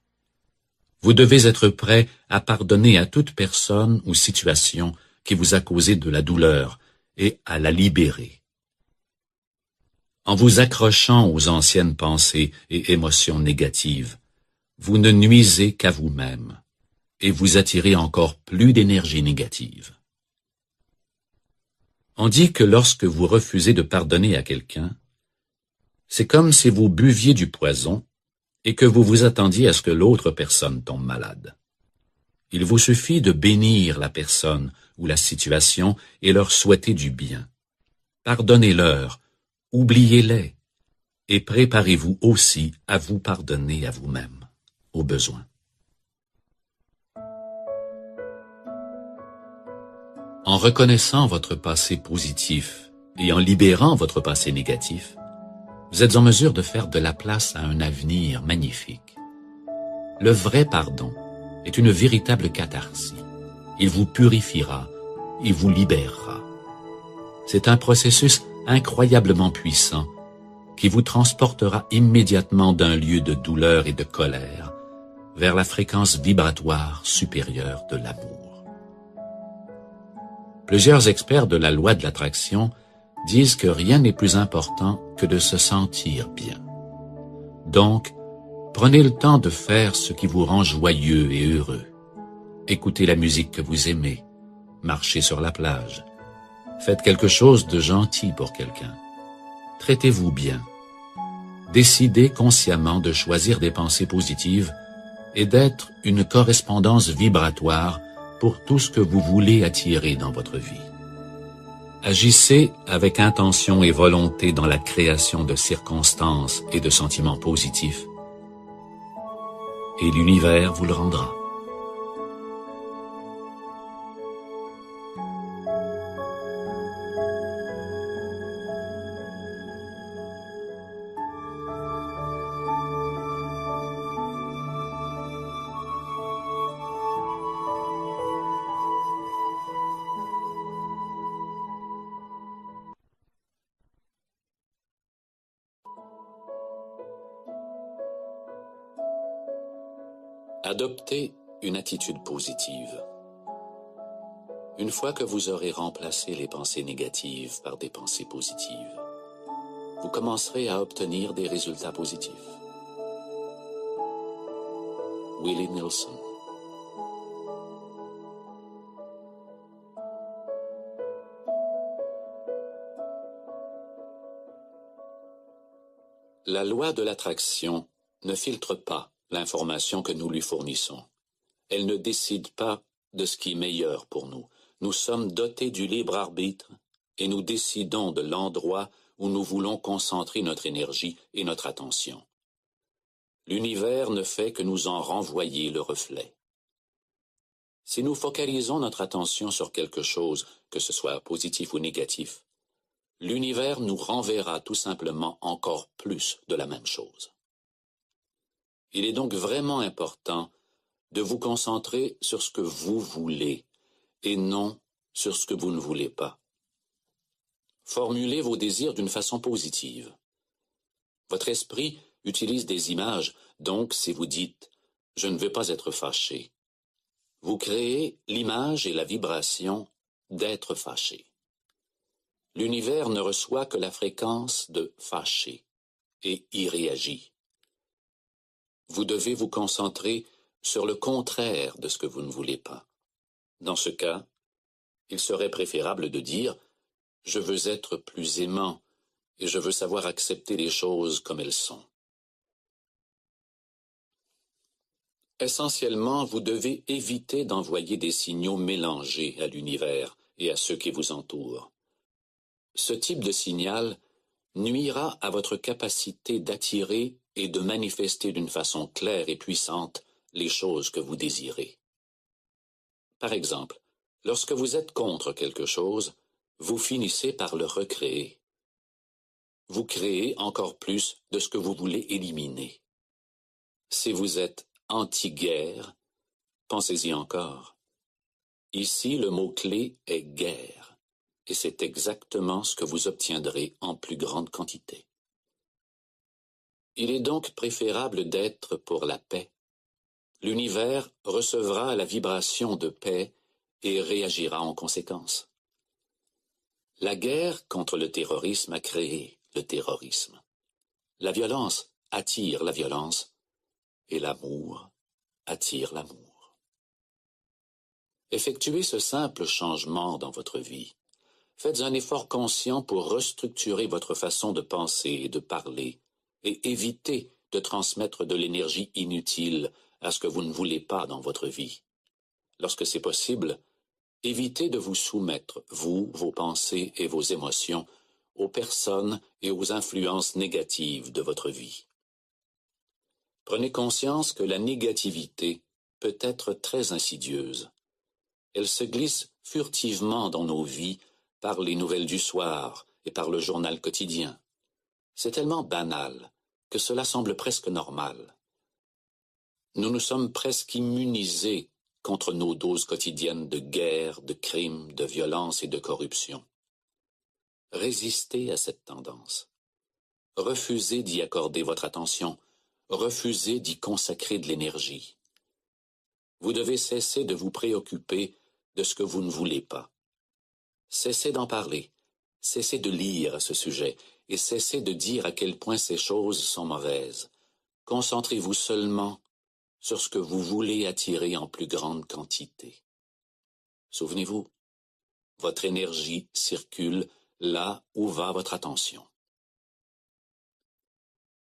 Vous devez être prêt à pardonner à toute personne ou situation qui vous a causé de la douleur et à la libérer. En vous accrochant aux anciennes pensées et émotions négatives, vous ne nuisez qu'à vous-même et vous attirez encore plus d'énergie négative. On dit que lorsque vous refusez de pardonner à quelqu'un, c'est comme si vous buviez du poison et que vous vous attendiez à ce que l'autre personne tombe malade. Il vous suffit de bénir la personne ou la situation et leur souhaiter du bien. Pardonnez-leur, oubliez-les et préparez-vous aussi à vous pardonner à vous-même, au besoin. En reconnaissant votre passé positif et en libérant votre passé négatif, vous êtes en mesure de faire de la place à un avenir magnifique. Le vrai pardon est une véritable catharsis. Il vous purifiera et vous libérera. C'est un processus incroyablement puissant qui vous transportera immédiatement d'un lieu de douleur et de colère vers la fréquence vibratoire supérieure de l'amour. Plusieurs experts de la loi de l'attraction disent que rien n'est plus important que de se sentir bien. Donc, prenez le temps de faire ce qui vous rend joyeux et heureux. Écoutez la musique que vous aimez, marchez sur la plage, faites quelque chose de gentil pour quelqu'un, traitez-vous bien. Décidez consciemment de choisir des pensées positives et d'être une correspondance vibratoire pour tout ce que vous voulez attirer dans votre vie. Agissez avec intention et volonté dans la création de circonstances et de sentiments positifs, et l'univers vous le rendra. Adoptez une attitude positive. Une fois que vous aurez remplacé les pensées négatives par des pensées positives, vous commencerez à obtenir des résultats positifs. Willie Nelson. La loi de l'attraction ne filtre pas l'information que nous lui fournissons. Elle ne décide pas de ce qui est meilleur pour nous. Nous sommes dotés du libre arbitre et nous décidons de l'endroit où nous voulons concentrer notre énergie et notre attention. L'univers ne fait que nous en renvoyer le reflet. Si nous focalisons notre attention sur quelque chose, que ce soit positif ou négatif, l'univers nous renverra tout simplement encore plus de la même chose. Il est donc vraiment important de vous concentrer sur ce que vous voulez et non sur ce que vous ne voulez pas. Formulez vos désirs d'une façon positive. Votre esprit utilise des images, donc si vous dites « je ne veux pas être fâché », vous créez l'image et la vibration d'être fâché. L'univers ne reçoit que la fréquence de fâché et y réagit. Vous devez vous concentrer sur le contraire de ce que vous ne voulez pas. Dans ce cas, il serait préférable de dire « je veux être plus aimant et je veux savoir accepter les choses comme elles sont ». Essentiellement, vous devez éviter d'envoyer des signaux mélangés à l'univers et à ceux qui vous entourent. Ce type de signal nuira à votre capacité d'attirer et de manifester d'une façon claire et puissante les choses que vous désirez. Par exemple, lorsque vous êtes contre quelque chose, vous finissez par le recréer. Vous créez encore plus de ce que vous voulez éliminer. Si vous êtes anti-guerre, pensez-y encore. Ici, le mot-clé est guerre, et c'est exactement ce que vous obtiendrez en plus grande quantité. Il est donc préférable d'être pour la paix. L'univers recevra la vibration de paix et réagira en conséquence. La guerre contre le terrorisme a créé le terrorisme. La violence attire la violence et l'amour attire l'amour. Effectuez ce simple changement dans votre vie. Faites un effort conscient pour restructurer votre façon de penser et de parler et évitez de transmettre de l'énergie inutile à ce que vous ne voulez pas dans votre vie. Lorsque c'est possible, évitez de vous soumettre, vous, vos pensées et vos émotions, aux personnes et aux influences négatives de votre vie. Prenez conscience que la négativité peut être très insidieuse. Elle se glisse furtivement dans nos vies par les nouvelles du soir et par le journal quotidien. C'est tellement banal que cela semble presque normal. Nous nous sommes presque immunisés contre nos doses quotidiennes de guerre, de crimes, de violence et de corruption. Résistez à cette tendance. refusez d'y accorder votre attention, refusez d'y consacrer de l'énergie. Vous devez cesser de vous préoccuper de ce que vous ne voulez pas. Cessez d'en parler, cessez de lire à ce sujet et cessez de dire à quel point ces choses sont mauvaises. Concentrez-vous seulement sur ce que vous voulez attirer en plus grande quantité. Souvenez-vous, votre énergie circule là où va votre attention.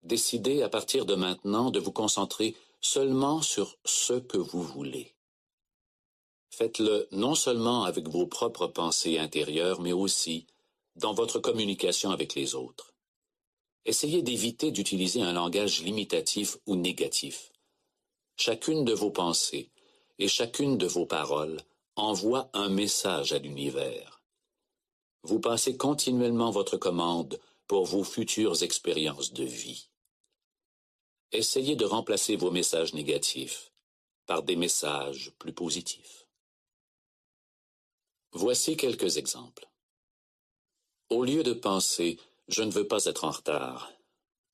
Décidez à partir de maintenant de vous concentrer seulement sur ce que vous voulez. Faites-le non seulement avec vos propres pensées intérieures, mais aussi dans votre communication avec les autres. Essayez d'éviter d'utiliser un langage limitatif ou négatif. Chacune de vos pensées et chacune de vos paroles envoie un message à l'univers. Vous passez continuellement votre commande pour vos futures expériences de vie. Essayez de remplacer vos messages négatifs par des messages plus positifs. Voici quelques exemples. Au lieu de penser « je ne veux pas être en retard »,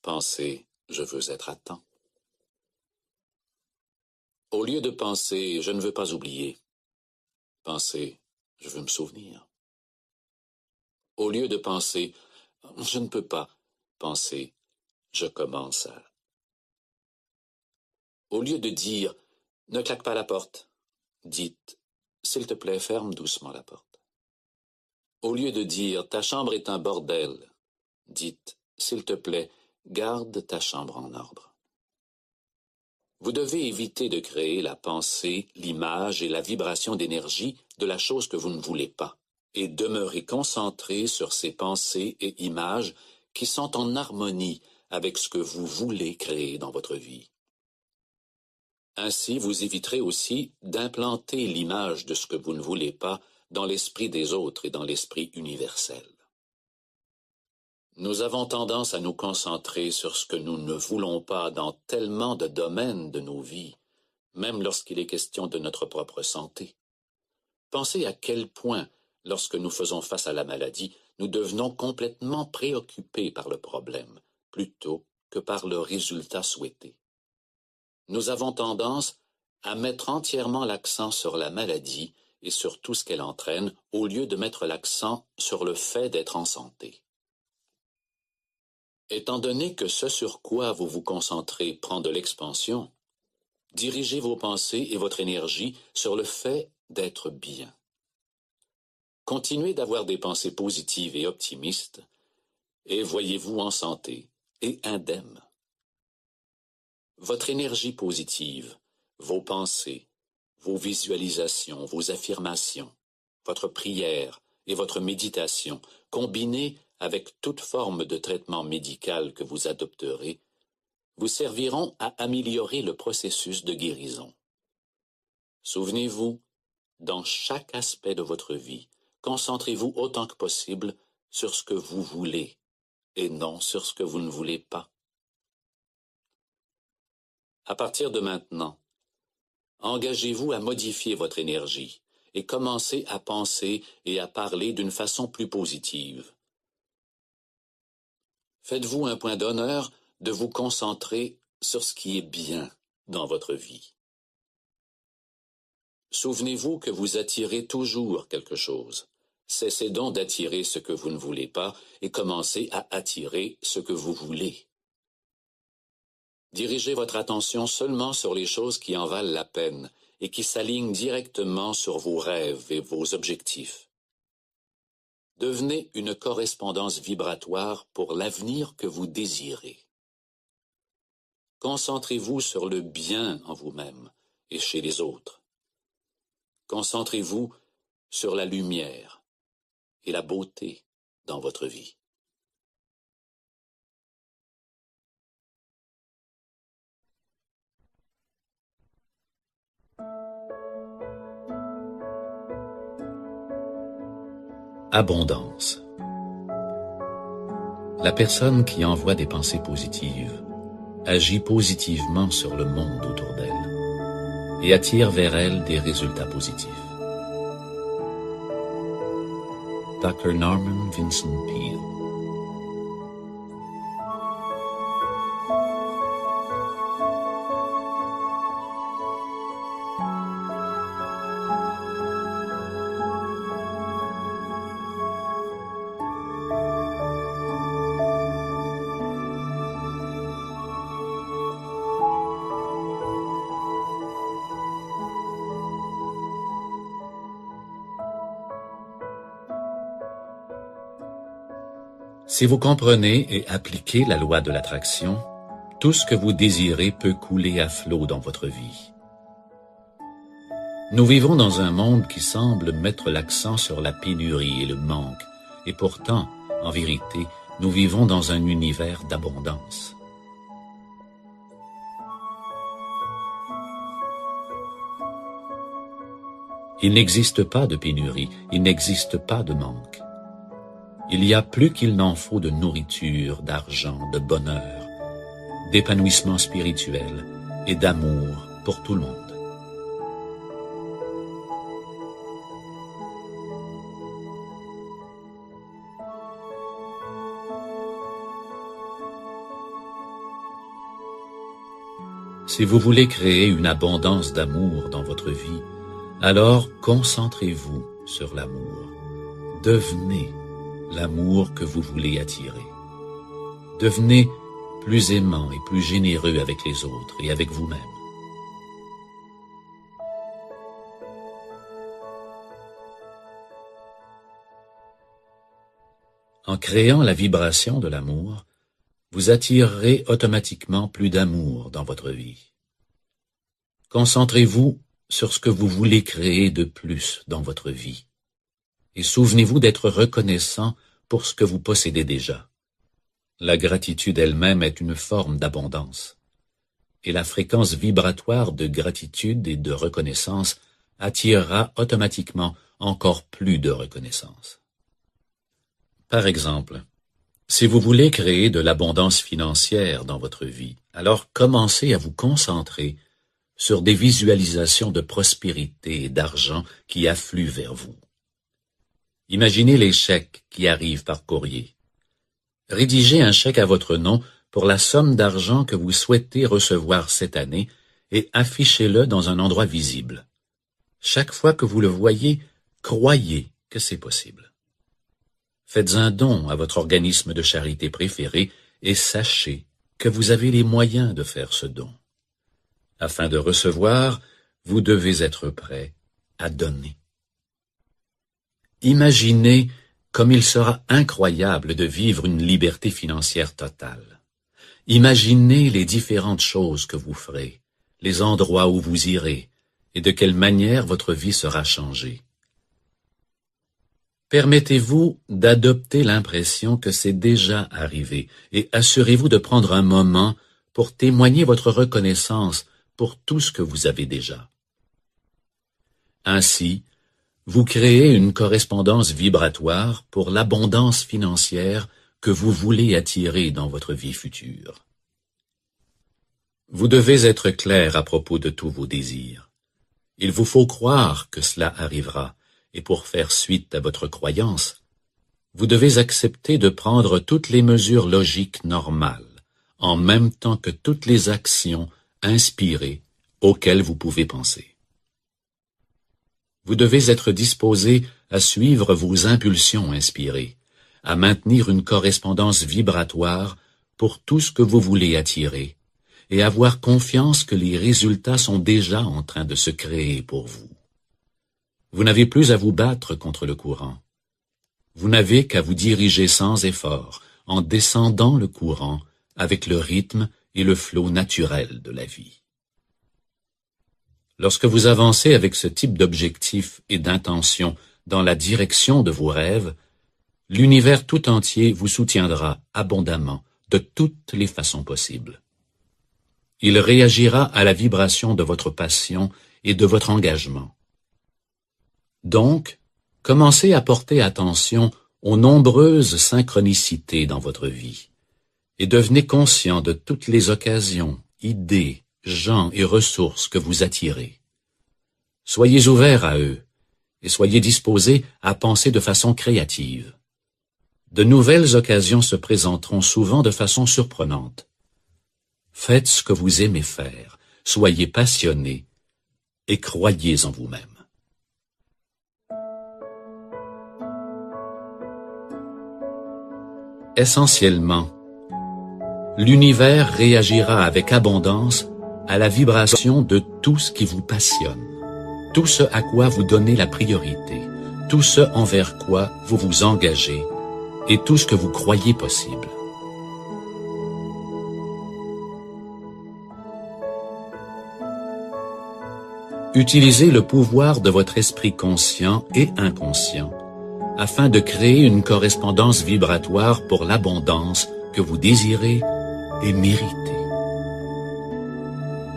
pensez « je veux être à temps ». Au lieu de penser « je ne veux pas oublier », pensez « je veux me souvenir ». Au lieu de penser « je ne peux pas », pensez « je commence à ». Au lieu de dire « ne claque pas la porte », dites « s'il te plaît, ferme doucement la porte ». Au lieu de dire « ta chambre est un bordel », dites « s'il te plaît, garde ta chambre en ordre ». Vous devez éviter de créer la pensée, l'image et la vibration d'énergie de la chose que vous ne voulez pas, et demeurer concentré sur ces pensées et images qui sont en harmonie avec ce que vous voulez créer dans votre vie. Ainsi, vous éviterez aussi d'implanter l'image de ce que vous ne voulez pas dans l'esprit des autres et dans l'esprit universel. Nous avons tendance à nous concentrer sur ce que nous ne voulons pas dans tellement de domaines de nos vies, même lorsqu'il est question de notre propre santé. Pensez à quel point, lorsque nous faisons face à la maladie, nous devenons complètement préoccupés par le problème, plutôt que par le résultat souhaité. Nous avons tendance à mettre entièrement l'accent sur la maladie et sur tout ce qu'elle entraîne, au lieu de mettre l'accent sur le fait d'être en santé. Étant donné que ce sur quoi vous vous concentrez prend de l'expansion, dirigez vos pensées et votre énergie sur le fait d'être bien. Continuez d'avoir des pensées positives et optimistes, et voyez-vous en santé et indemne. Votre énergie positive, vos pensées, vos visualisations, vos affirmations, votre prière et votre méditation, combinées avec toute forme de traitement médical que vous adopterez, vous serviront à améliorer le processus de guérison. Souvenez-vous, dans chaque aspect de votre vie, concentrez-vous autant que possible sur ce que vous voulez et non sur ce que vous ne voulez pas. À partir de maintenant, engagez-vous à modifier votre énergie et commencez à penser et à parler d'une façon plus positive. Faites-vous un point d'honneur de vous concentrer sur ce qui est bien dans votre vie. Souvenez-vous que vous attirez toujours quelque chose. Cessez donc d'attirer ce que vous ne voulez pas et commencez à attirer ce que vous voulez. Dirigez votre attention seulement sur les choses qui en valent la peine et qui s'alignent directement sur vos rêves et vos objectifs. Devenez une correspondance vibratoire pour l'avenir que vous désirez. Concentrez-vous sur le bien en vous-même et chez les autres. Concentrez-vous sur la lumière et la beauté dans votre vie. Abondance. La personne qui envoie des pensées positives agit positivement sur le monde autour d'elle et attire vers elle des résultats positifs. Dr. Norman Vincent Peale. Si vous comprenez et appliquez la loi de l'attraction, tout ce que vous désirez peut couler à flot dans votre vie. Nous vivons dans un monde qui semble mettre l'accent sur la pénurie et le manque, et pourtant, en vérité, nous vivons dans un univers d'abondance. Il n'existe pas de pénurie, il n'existe pas de manque. Il y a plus qu'il n'en faut de nourriture, d'argent, de bonheur, d'épanouissement spirituel et d'amour pour tout le monde. Si vous voulez créer une abondance d'amour dans votre vie, alors concentrez-vous sur l'amour. Devenez l'amour que vous voulez attirer. Devenez plus aimant et plus généreux avec les autres et avec vous-même. En créant la vibration de l'amour, vous attirerez automatiquement plus d'amour dans votre vie. Concentrez-vous sur ce que vous voulez créer de plus dans votre vie. Et souvenez-vous d'être reconnaissant pour ce que vous possédez déjà. La gratitude elle-même est une forme d'abondance. Et la fréquence vibratoire de gratitude et de reconnaissance attirera automatiquement encore plus de reconnaissance. Par exemple, si vous voulez créer de l'abondance financière dans votre vie, alors commencez à vous concentrer sur des visualisations de prospérité et d'argent qui affluent vers vous. Imaginez les chèques qui arrivent par courrier. Rédigez un chèque à votre nom pour la somme d'argent que vous souhaitez recevoir cette année et affichez-le dans un endroit visible. Chaque fois que vous le voyez, croyez que c'est possible. Faites un don à votre organisme de charité préféré et sachez que vous avez les moyens de faire ce don. Afin de recevoir, vous devez être prêt à donner. Imaginez comme il sera incroyable de vivre une liberté financière totale. Imaginez les différentes choses que vous ferez, les endroits où vous irez, et de quelle manière votre vie sera changée. Permettez-vous d'adopter l'impression que c'est déjà arrivé et assurez-vous de prendre un moment pour témoigner votre reconnaissance pour tout ce que vous avez déjà. Ainsi, vous créez une correspondance vibratoire pour l'abondance financière que vous voulez attirer dans votre vie future. Vous devez être clair à propos de tous vos désirs. Il vous faut croire que cela arrivera, et pour faire suite à votre croyance, vous devez accepter de prendre toutes les mesures logiques normales, en même temps que toutes les actions inspirées auxquelles vous pouvez penser. Vous devez être disposé à suivre vos impulsions inspirées, à maintenir une correspondance vibratoire pour tout ce que vous voulez attirer, et avoir confiance que les résultats sont déjà en train de se créer pour vous. Vous n'avez plus à vous battre contre le courant. Vous n'avez qu'à vous diriger sans effort, en descendant le courant avec le rythme et le flot naturel de la vie. Lorsque vous avancez avec ce type d'objectif et d'intention dans la direction de vos rêves, l'univers tout entier vous soutiendra abondamment de toutes les façons possibles. Il réagira à la vibration de votre passion et de votre engagement. Donc, commencez à porter attention aux nombreuses synchronicités dans votre vie et devenez conscient de toutes les occasions, idées, gens et ressources que vous attirez. Soyez ouverts à eux et soyez disposés à penser de façon créative. De nouvelles occasions se présenteront souvent de façon surprenante. Faites ce que vous aimez faire, soyez passionnés et croyez en vous-même. Essentiellement, l'univers réagira avec abondance à la vibration de tout ce qui vous passionne, tout ce à quoi vous donnez la priorité, tout ce envers quoi vous vous engagez et tout ce que vous croyez possible. Utilisez le pouvoir de votre esprit conscient et inconscient afin de créer une correspondance vibratoire pour l'abondance que vous désirez et méritez.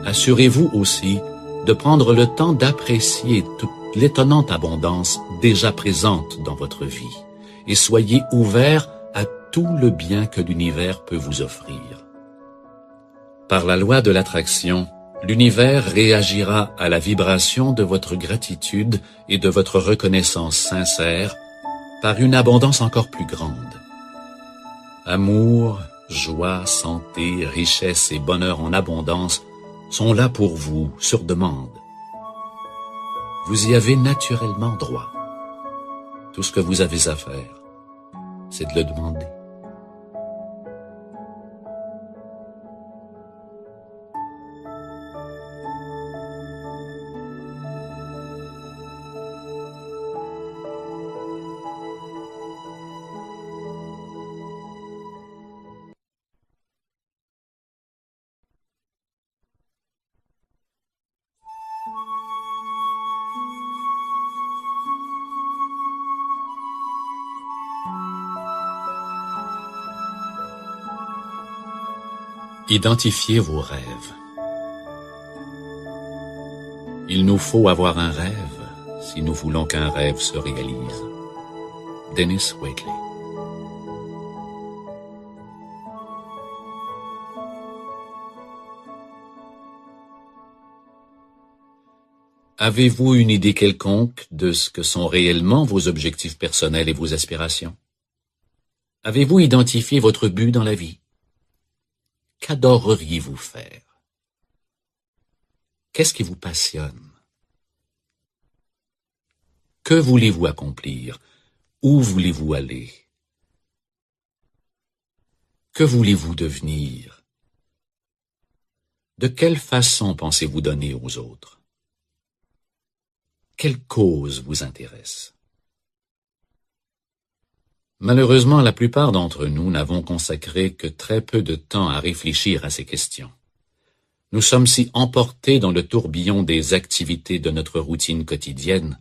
Assurez-vous aussi de prendre le temps d'apprécier toute l'étonnante abondance déjà présente dans votre vie et soyez ouverts à tout le bien que l'univers peut vous offrir. Par la loi de l'attraction, l'univers réagira à la vibration de votre gratitude et de votre reconnaissance sincère par une abondance encore plus grande. Amour, joie, santé, richesse et bonheur en abondance sont là pour vous, sur demande. Vous y avez naturellement droit. Tout ce que vous avez à faire, c'est de le demander. Identifiez vos rêves. Il nous faut avoir un rêve si nous voulons qu'un rêve se réalise. Dennis Waitley. Avez-vous une idée quelconque de ce que sont réellement vos objectifs personnels et vos aspirations? Avez-vous identifié votre but dans la vie? Qu'adoreriez-vous faire? Qu'est-ce qui vous passionne? Que voulez-vous accomplir? Où voulez-vous aller? Que voulez-vous devenir? De quelle façon pensez-vous donner aux autres? Quelle cause vous intéresse? Malheureusement, la plupart d'entre nous n'avons consacré que très peu de temps à réfléchir à ces questions. Nous sommes si emportés dans le tourbillon des activités de notre routine quotidienne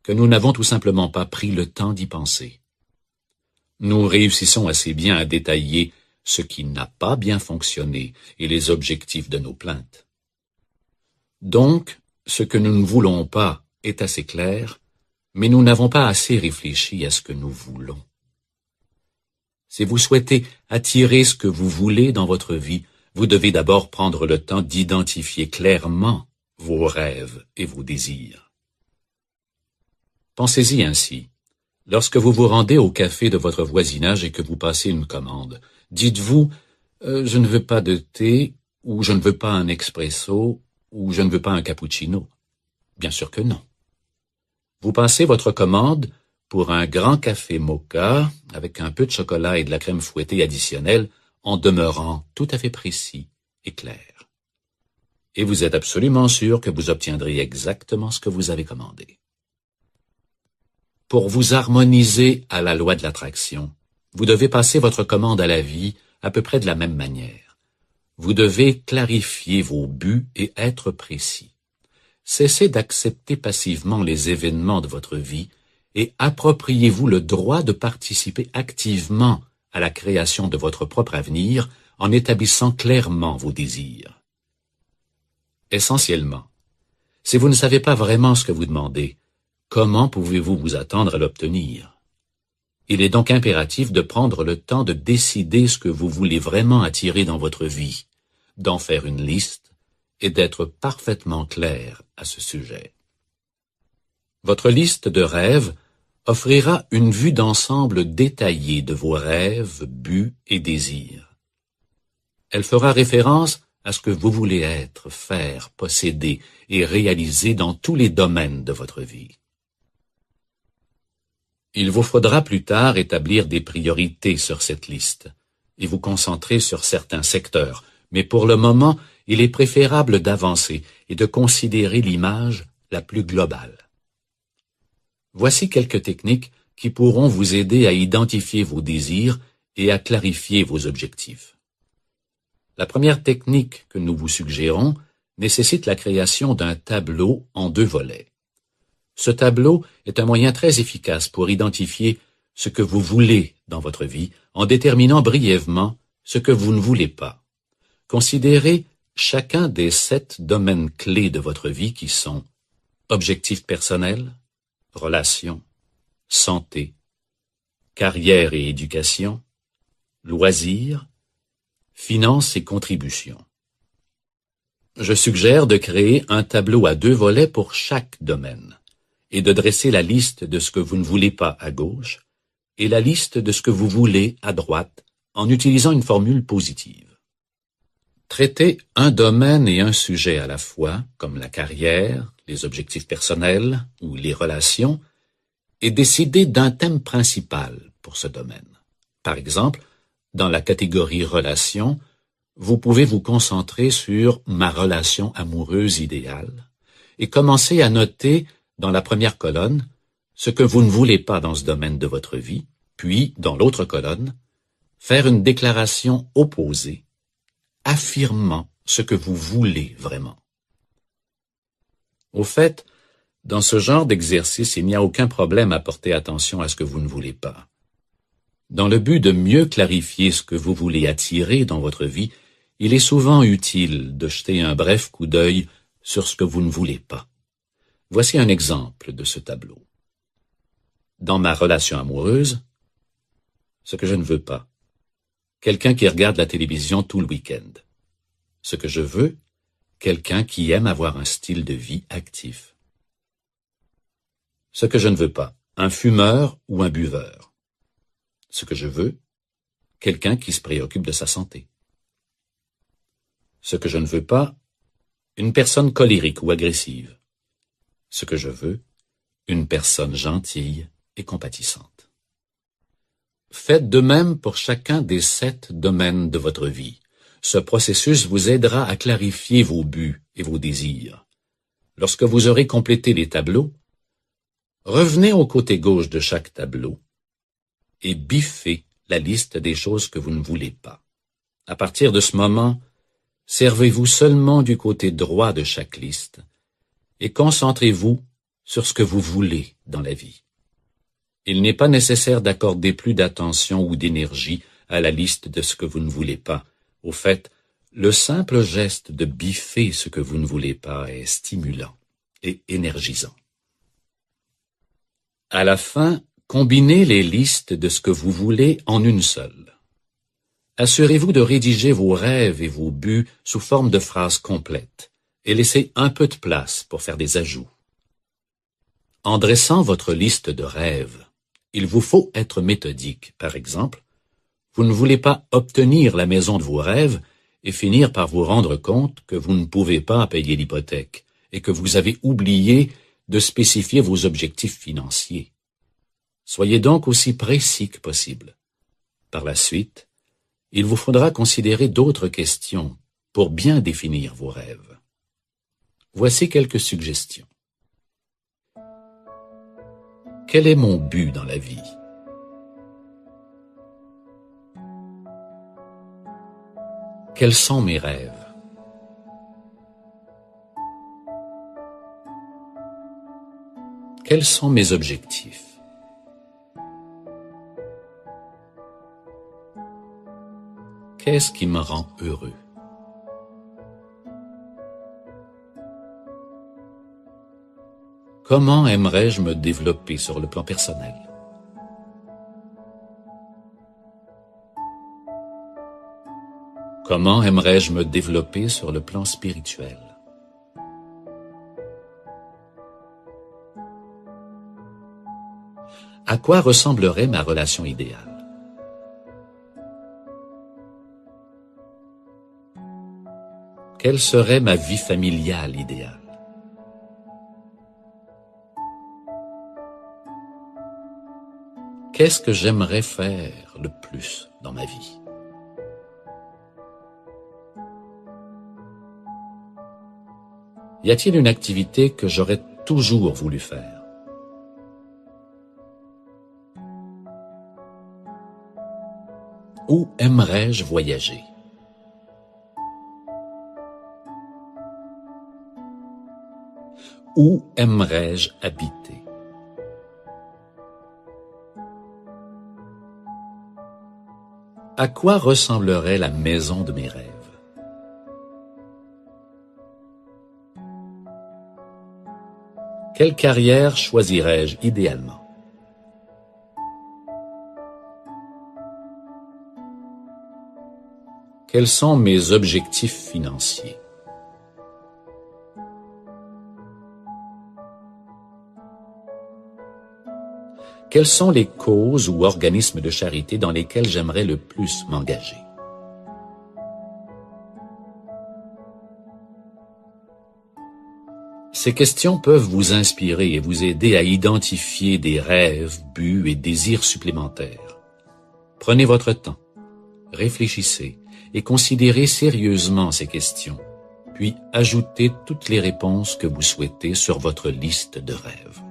que nous n'avons tout simplement pas pris le temps d'y penser. Nous réussissons assez bien à détailler ce qui n'a pas bien fonctionné et les objectifs de nos plaintes. Donc, ce que nous ne voulons pas est assez clair, mais nous n'avons pas assez réfléchi à ce que nous voulons. Si vous souhaitez attirer ce que vous voulez dans votre vie, vous devez d'abord prendre le temps d'identifier clairement vos rêves et vos désirs. Pensez-y ainsi. Lorsque vous vous rendez au café de votre voisinage et que vous passez une commande, dites-vous « je ne veux pas de thé » ou « je ne veux pas un expresso » ou « je ne veux pas un cappuccino ». Bien sûr que non. Vous passez votre commande pour un grand café mocha avec un peu de chocolat et de la crème fouettée additionnelle en demeurant tout à fait précis et clair. Et vous êtes absolument sûr que vous obtiendrez exactement ce que vous avez commandé. Pour vous harmoniser à la loi de l'attraction, vous devez passer votre commande à la vie à peu près de la même manière. Vous devez clarifier vos buts et être précis. Cessez d'accepter passivement les événements de votre vie et appropriez-vous le droit de participer activement à la création de votre propre avenir en établissant clairement vos désirs. Essentiellement, si vous ne savez pas vraiment ce que vous demandez, comment pouvez-vous vous attendre à l'obtenir? Il est donc impératif de prendre le temps de décider ce que vous voulez vraiment attirer dans votre vie, d'en faire une liste et d'être parfaitement clair à ce sujet. Votre liste de rêves offrira une vue d'ensemble détaillée de vos rêves, buts et désirs. Elle fera référence à ce que vous voulez être, faire, posséder et réaliser dans tous les domaines de votre vie. Il vous faudra plus tard établir des priorités sur cette liste et vous concentrer sur certains secteurs, mais pour le moment, il est préférable d'avancer et de considérer l'image la plus globale. Voici quelques techniques qui pourront vous aider à identifier vos désirs et à clarifier vos objectifs. La première technique que nous vous suggérons nécessite la création d'un tableau en 2 volets. Ce tableau est un moyen très efficace pour identifier ce que vous voulez dans votre vie en déterminant brièvement ce que vous ne voulez pas. Considérez chacun des 7 domaines clés de votre vie qui sont objectifs personnels, relations, santé, carrière et éducation, loisirs, finances et contributions. Je suggère de créer un tableau à 2 volets pour chaque domaine et de dresser la liste de ce que vous ne voulez pas à gauche et la liste de ce que vous voulez à droite en utilisant une formule positive. Traitez un domaine et un sujet à la fois, comme la carrière, les objectifs personnels ou les relations, et décidez d'un thème principal pour ce domaine. Par exemple, dans la catégorie relations, vous pouvez vous concentrer sur ma relation amoureuse idéale et commencer à noter dans la première colonne ce que vous ne voulez pas dans ce domaine de votre vie, puis, dans l'autre colonne, faire une déclaration opposée, affirmant ce que vous voulez vraiment. Au fait, dans ce genre d'exercice, il n'y a aucun problème à porter attention à ce que vous ne voulez pas. Dans le but de mieux clarifier ce que vous voulez attirer dans votre vie, il est souvent utile de jeter un bref coup d'œil sur ce que vous ne voulez pas. Voici un exemple de ce tableau. Dans ma relation amoureuse, ce que je ne veux pas. Quelqu'un qui regarde la télévision tout le week-end. Ce que je veux, quelqu'un qui aime avoir un style de vie actif. Ce que je ne veux pas, un fumeur ou un buveur. Ce que je veux, quelqu'un qui se préoccupe de sa santé. Ce que je ne veux pas, une personne colérique ou agressive. Ce que je veux, une personne gentille et compatissante. Faites de même pour chacun des 7 domaines de votre vie. Ce processus vous aidera à clarifier vos buts et vos désirs. Lorsque vous aurez complété les tableaux, revenez au côté gauche de chaque tableau et biffez la liste des choses que vous ne voulez pas. À partir de ce moment, servez-vous seulement du côté droit de chaque liste et concentrez-vous sur ce que vous voulez dans la vie. Il n'est pas nécessaire d'accorder plus d'attention ou d'énergie à la liste de ce que vous ne voulez pas. Au fait, le simple geste de biffer ce que vous ne voulez pas est stimulant et énergisant. À la fin, combinez les listes de ce que vous voulez en une seule. Assurez-vous de rédiger vos rêves et vos buts sous forme de phrases complètes et laissez un peu de place pour faire des ajouts. En dressant votre liste de rêves, il vous faut être méthodique. Par exemple, vous ne voulez pas obtenir la maison de vos rêves et finir par vous rendre compte que vous ne pouvez pas payer l'hypothèque et que vous avez oublié de spécifier vos objectifs financiers. Soyez donc aussi précis que possible. Par la suite, il vous faudra considérer d'autres questions pour bien définir vos rêves. Voici quelques suggestions. Quel est mon but dans la vie? Quels sont mes rêves? Quels sont mes objectifs? Qu'est-ce qui me rend heureux? Comment aimerais-je me développer sur le plan personnel? Comment aimerais-je me développer sur le plan spirituel? À quoi ressemblerait ma relation idéale? Quelle serait ma vie familiale idéale? Qu'est-ce que j'aimerais faire le plus dans ma vie? Y a-t-il une activité que j'aurais toujours voulu faire? Où aimerais-je voyager? Où aimerais-je habiter? À quoi ressemblerait la maison de mes rêves? Quelle carrière choisirais-je idéalement? Quels sont mes objectifs financiers? Quelles sont les causes ou organismes de charité dans lesquels j'aimerais le plus m'engager? Ces questions peuvent vous inspirer et vous aider à identifier des rêves, buts et désirs supplémentaires. Prenez votre temps, réfléchissez et considérez sérieusement ces questions, puis ajoutez toutes les réponses que vous souhaitez sur votre liste de rêves.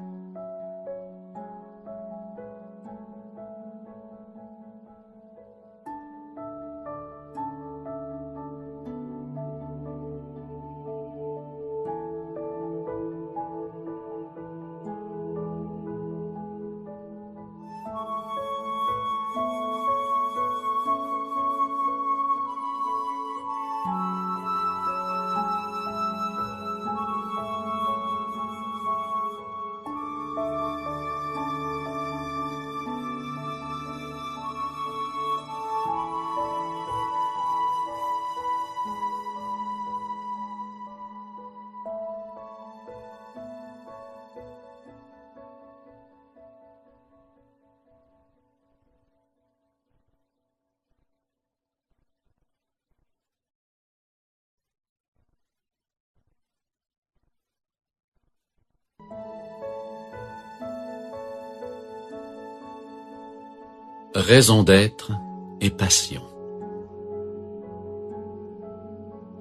Raison d'être et passion.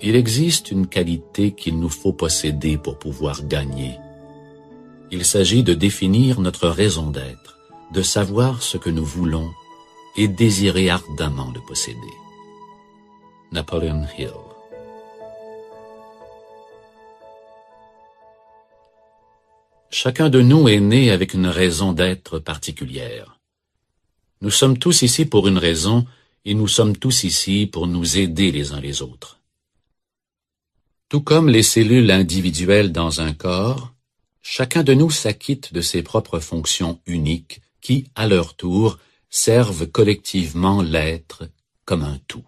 Il existe une qualité qu'il nous faut posséder pour pouvoir gagner. Il s'agit de définir notre raison d'être, de savoir ce que nous voulons et désirer ardemment le posséder. Napoleon Hill. Chacun de nous est né avec une raison d'être particulière. Nous sommes tous ici pour une raison et nous sommes tous ici pour nous aider les uns les autres. Tout comme les cellules individuelles dans un corps, chacun de nous s'acquitte de ses propres fonctions uniques qui, à leur tour, servent collectivement l'être comme un tout.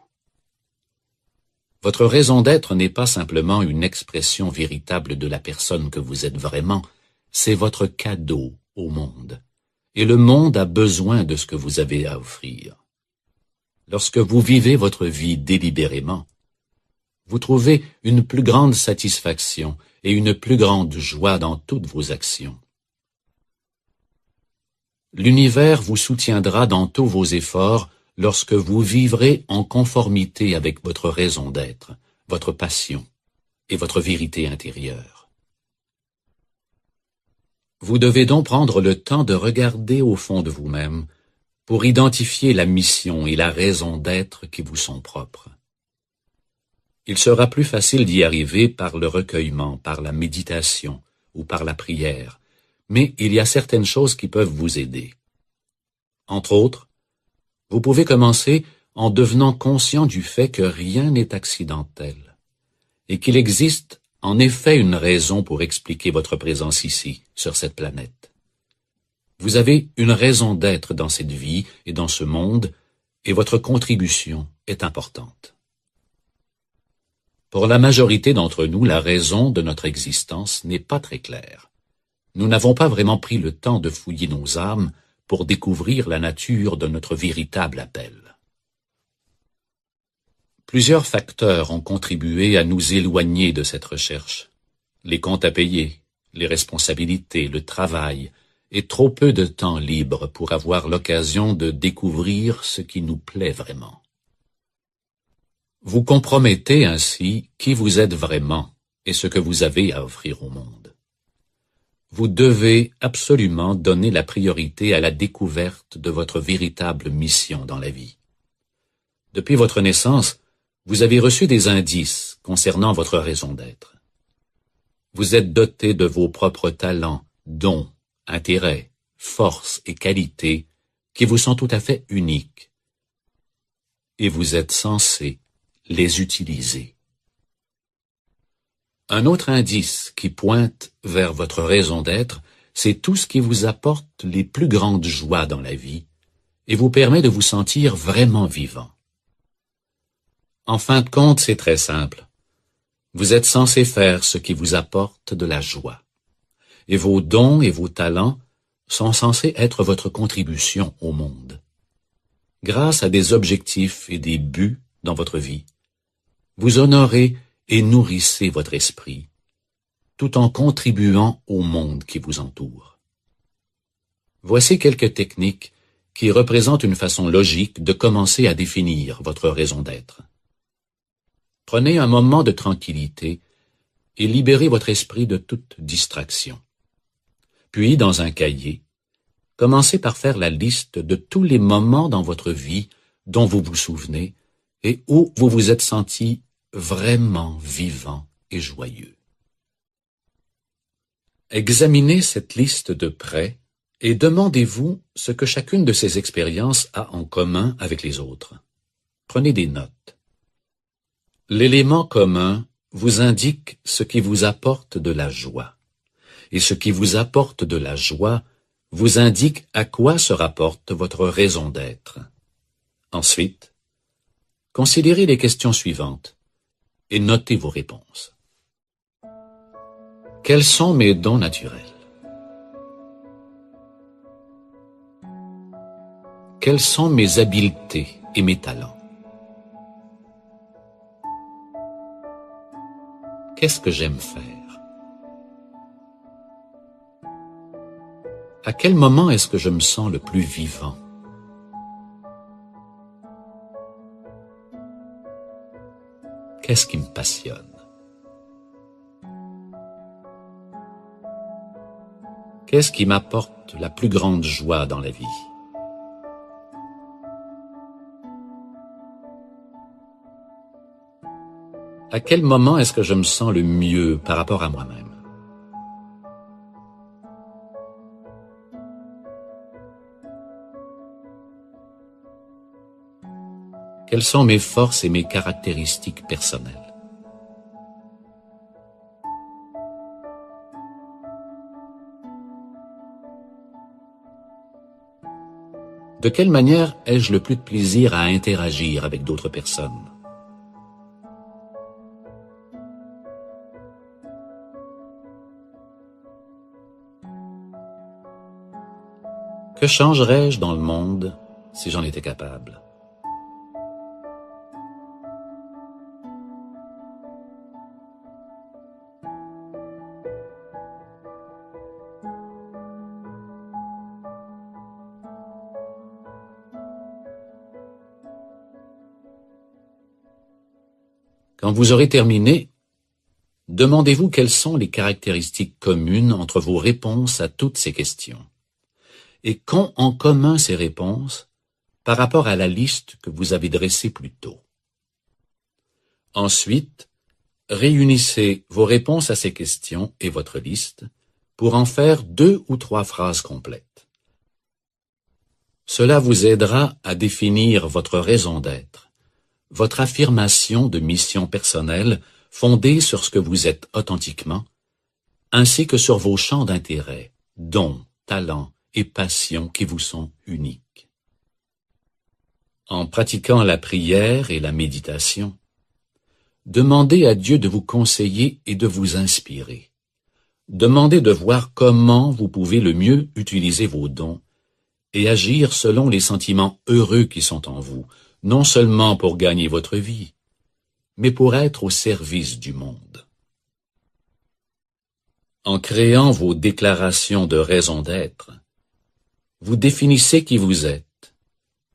Votre raison d'être n'est pas simplement une expression véritable de la personne que vous êtes vraiment, c'est votre cadeau au monde. Et le monde a besoin de ce que vous avez à offrir. Lorsque vous vivez votre vie délibérément, vous trouvez une plus grande satisfaction et une plus grande joie dans toutes vos actions. L'univers vous soutiendra dans tous vos efforts lorsque vous vivrez en conformité avec votre raison d'être, votre passion et votre vérité intérieure. Vous devez donc prendre le temps de regarder au fond de vous-même pour identifier la mission et la raison d'être qui vous sont propres. Il sera plus facile d'y arriver par le recueillement, par la méditation ou par la prière, mais il y a certaines choses qui peuvent vous aider. Entre autres, vous pouvez commencer en devenant conscient du fait que rien n'est accidentel et qu'il existe en effet une raison pour expliquer votre présence ici, sur cette planète. Vous avez une raison d'être dans cette vie et dans ce monde, et votre contribution est importante. Pour la majorité d'entre nous, la raison de notre existence n'est pas très claire. Nous n'avons pas vraiment pris le temps de fouiller nos âmes pour découvrir la nature de notre véritable appel. Plusieurs facteurs ont contribué à nous éloigner de cette recherche. Les comptes à payer, les responsabilités, le travail, et trop peu de temps libre pour avoir l'occasion de découvrir ce qui nous plaît vraiment. Vous compromettez ainsi qui vous êtes vraiment et ce que vous avez à offrir au monde. Vous devez absolument donner la priorité à la découverte de votre véritable mission dans la vie. Depuis votre naissance, vous avez reçu des indices concernant votre raison d'être. Vous êtes doté de vos propres talents, dons, intérêts, forces et qualités qui vous sont tout à fait uniques. Et vous êtes censé les utiliser. Un autre indice qui pointe vers votre raison d'être, c'est tout ce qui vous apporte les plus grandes joies dans la vie et vous permet de vous sentir vraiment vivant. En fin de compte, c'est très simple. Vous êtes censé faire ce qui vous apporte de la joie. Et vos dons et vos talents sont censés être votre contribution au monde. Grâce à des objectifs et des buts dans votre vie, vous honorez et nourrissez votre esprit, tout en contribuant au monde qui vous entoure. Voici quelques techniques qui représentent une façon logique de commencer à définir votre raison d'être. Prenez un moment de tranquillité et libérez votre esprit de toute distraction. Puis, dans un cahier, commencez par faire la liste de tous les moments dans votre vie dont vous vous souvenez et où vous vous êtes senti vraiment vivant et joyeux. Examinez cette liste de près et demandez-vous ce que chacune de ces expériences a en commun avec les autres. Prenez des notes. L'élément commun vous indique ce qui vous apporte de la joie. Et ce qui vous apporte de la joie vous indique à quoi se rapporte votre raison d'être. Ensuite, considérez les questions suivantes et notez vos réponses. Quels sont mes dons naturels? Quelles sont mes habiletés et mes talents? Qu'est-ce que j'aime faire? À quel moment est-ce que je me sens le plus vivant? Qu'est-ce qui me passionne? Qu'est-ce qui m'apporte la plus grande joie dans la vie? À quel moment est-ce que je me sens le mieux par rapport à moi-même? Quelles sont mes forces et mes caractéristiques personnelles? De quelle manière ai-je le plus de plaisir à interagir avec d'autres personnes? Que changerais-je dans le monde si j'en étais capable? Quand vous aurez terminé, demandez-vous quelles sont les caractéristiques communes entre vos réponses à toutes ces questions et qu'ont en commun ces réponses par rapport à la liste que vous avez dressée plus tôt. Ensuite, réunissez vos réponses à ces questions et votre liste pour en faire 2 ou 3 phrases complètes. Cela vous aidera à définir votre raison d'être, votre affirmation de mission personnelle fondée sur ce que vous êtes authentiquement, ainsi que sur vos champs d'intérêt, dons, talents et passions qui vous sont uniques. En pratiquant la prière et la méditation, demandez à Dieu de vous conseiller et de vous inspirer. Demandez de voir comment vous pouvez le mieux utiliser vos dons et agir selon les sentiments heureux qui sont en vous, non seulement pour gagner votre vie, mais pour être au service du monde. En créant vos déclarations de raison d'être, vous définissez qui vous êtes,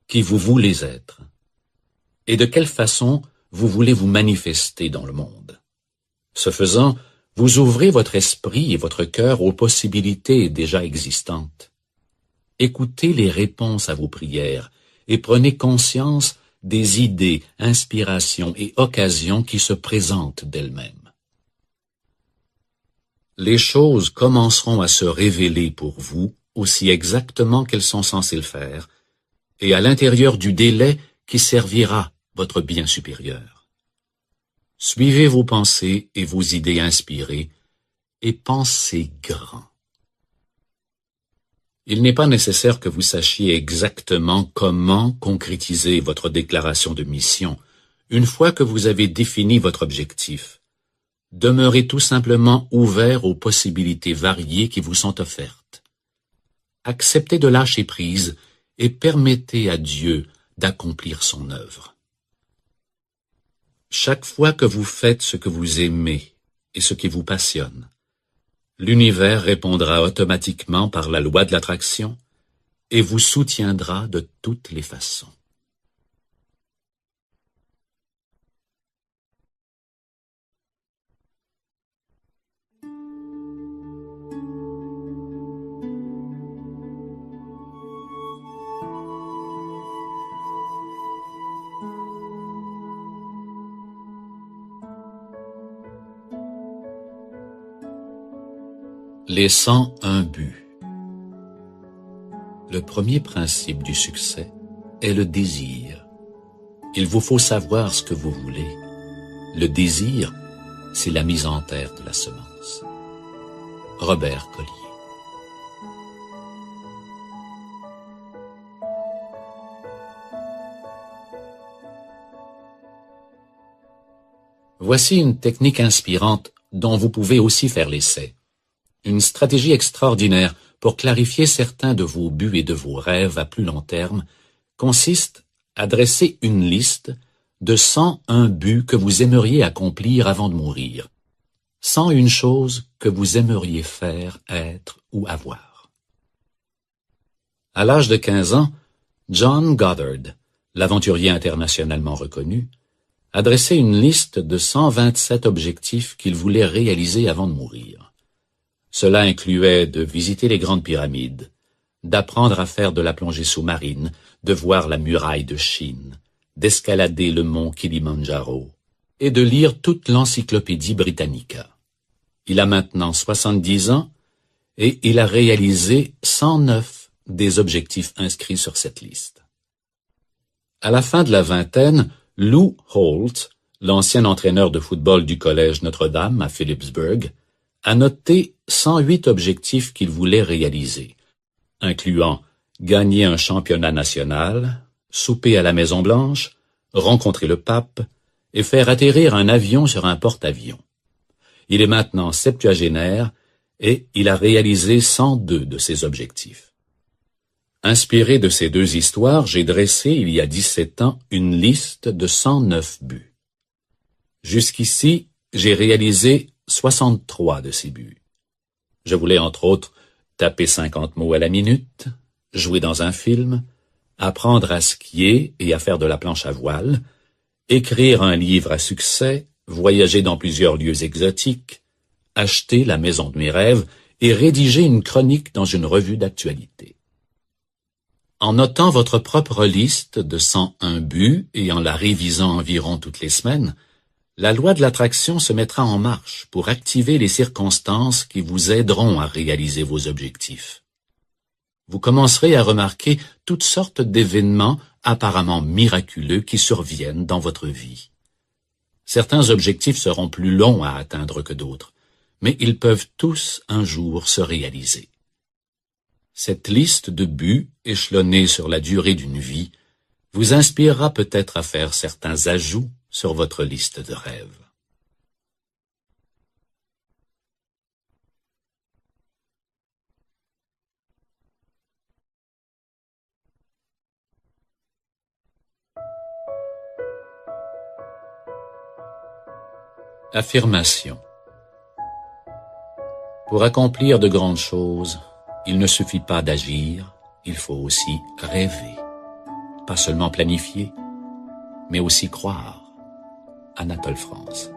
qui vous voulez être, et de quelle façon vous voulez vous manifester dans le monde. Ce faisant, vous ouvrez votre esprit et votre cœur aux possibilités déjà existantes. Écoutez les réponses à vos prières et prenez conscience des idées, inspirations et occasions qui se présentent d'elles-mêmes. Les choses commenceront à se révéler pour vous aussi exactement qu'elles sont censées le faire, et à l'intérieur du délai qui servira votre bien supérieur. Suivez vos pensées et vos idées inspirées, et pensez grand. Il n'est pas nécessaire que vous sachiez exactement comment concrétiser votre déclaration de mission une fois que vous avez défini votre objectif. Demeurez tout simplement ouvert aux possibilités variées qui vous sont offertes. Acceptez de lâcher prise et permettez à Dieu d'accomplir son œuvre. Chaque fois que vous faites ce que vous aimez et ce qui vous passionne, l'univers répondra automatiquement par la loi de l'attraction et vous soutiendra de toutes les façons. Les 101 buts. Le premier principe du succès est le désir. Il vous faut savoir ce que vous voulez. Le désir, c'est la mise en terre de la semence. Robert Collier. Voici une technique inspirante dont vous pouvez aussi faire l'essai. Une stratégie extraordinaire pour clarifier certains de vos buts et de vos rêves à plus long terme consiste à dresser une liste de 101 buts que vous aimeriez accomplir avant de mourir. 101 choses que vous aimeriez faire, être ou avoir. À l'âge de 15 ans, John Goddard, l'aventurier internationalement reconnu, a dressé une liste de 127 objectifs qu'il voulait réaliser avant de mourir. Cela incluait de visiter les grandes pyramides, d'apprendre à faire de la plongée sous-marine, de voir la muraille de Chine, d'escalader le mont Kilimandjaro et de lire toute l'encyclopédie Britannica. Il a maintenant 70 ans et il a réalisé 109 des objectifs inscrits sur cette liste. À la fin de la vingtaine, Lou Holt, l'ancien entraîneur de football du collège Notre-Dame à Phillipsburg, a noté 108 objectifs qu'il voulait réaliser, incluant gagner un championnat national, souper à la Maison-Blanche, rencontrer le pape et faire atterrir un avion sur un porte-avions. Il est maintenant septuagénaire et il a réalisé 102 de ses objectifs. Inspiré de ces deux histoires, j'ai dressé il y a 17 ans une liste de 109 buts. Jusqu'ici, j'ai réalisé 63 de ces buts. Je voulais entre autres taper 50 mots à la minute, jouer dans un film, apprendre à skier et à faire de la planche à voile, écrire un livre à succès, voyager dans plusieurs lieux exotiques, acheter la maison de mes rêves et rédiger une chronique dans une revue d'actualité. En notant votre propre liste de 101 buts et en la révisant environ toutes les semaines, la loi de l'attraction se mettra en marche pour activer les circonstances qui vous aideront à réaliser vos objectifs. Vous commencerez à remarquer toutes sortes d'événements apparemment miraculeux qui surviennent dans votre vie. Certains objectifs seront plus longs à atteindre que d'autres, mais ils peuvent tous un jour se réaliser. Cette liste de buts, échelonnée sur la durée d'une vie, vous inspirera peut-être à faire certains ajouts sur votre liste de rêves. Affirmation. Pour accomplir de grandes choses, il ne suffit pas d'agir, il faut aussi rêver. Pas seulement planifier, mais aussi croire. Anatole France.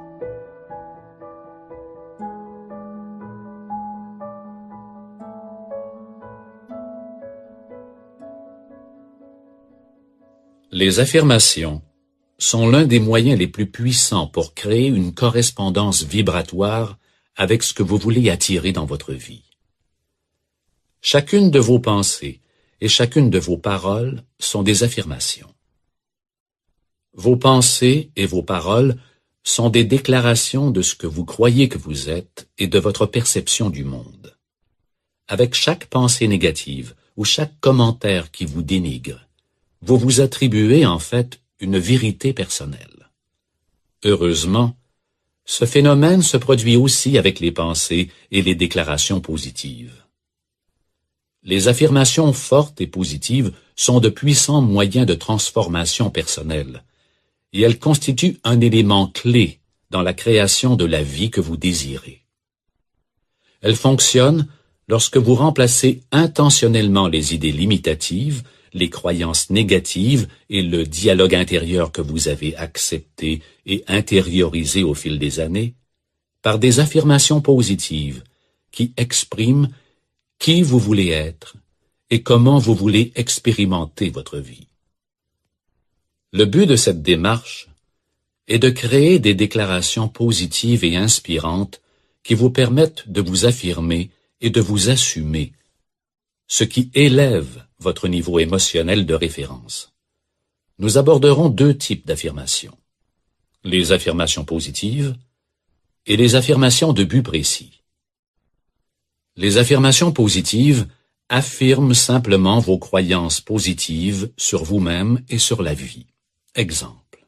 Les affirmations sont l'un des moyens les plus puissants pour créer une correspondance vibratoire avec ce que vous voulez attirer dans votre vie. Chacune de vos pensées et chacune de vos paroles sont des affirmations. Vos pensées et vos paroles sont des déclarations de ce que vous croyez que vous êtes et de votre perception du monde. Avec chaque pensée négative ou chaque commentaire qui vous dénigre, vous vous attribuez en fait une vérité personnelle. Heureusement, ce phénomène se produit aussi avec les pensées et les déclarations positives. Les affirmations fortes et positives sont de puissants moyens de transformation personnelle, et elles constituent un élément clé dans la création de la vie que vous désirez. Elles fonctionnent lorsque vous remplacez intentionnellement les idées limitatives, les croyances négatives et le dialogue intérieur que vous avez accepté et intériorisé au fil des années, par des affirmations positives qui expriment qui vous voulez être et comment vous voulez expérimenter votre vie. Le but de cette démarche est de créer des déclarations positives et inspirantes qui vous permettent de vous affirmer et de vous assumer, ce qui élève votre niveau émotionnel de référence. Nous aborderons deux types d'affirmations: les affirmations positives et les affirmations de but précis. Les affirmations positives affirment simplement vos croyances positives sur vous-même et sur la vie. Exemple.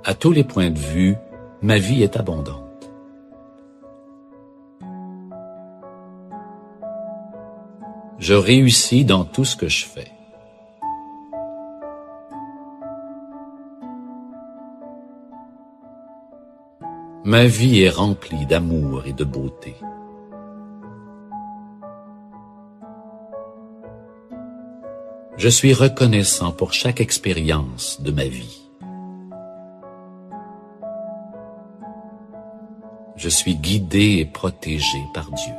À tous les points de vue, ma vie est abondante. Je réussis dans tout ce que je fais. Ma vie est remplie d'amour et de beauté. Je suis reconnaissant pour chaque expérience de ma vie. Je suis guidé et protégé par Dieu.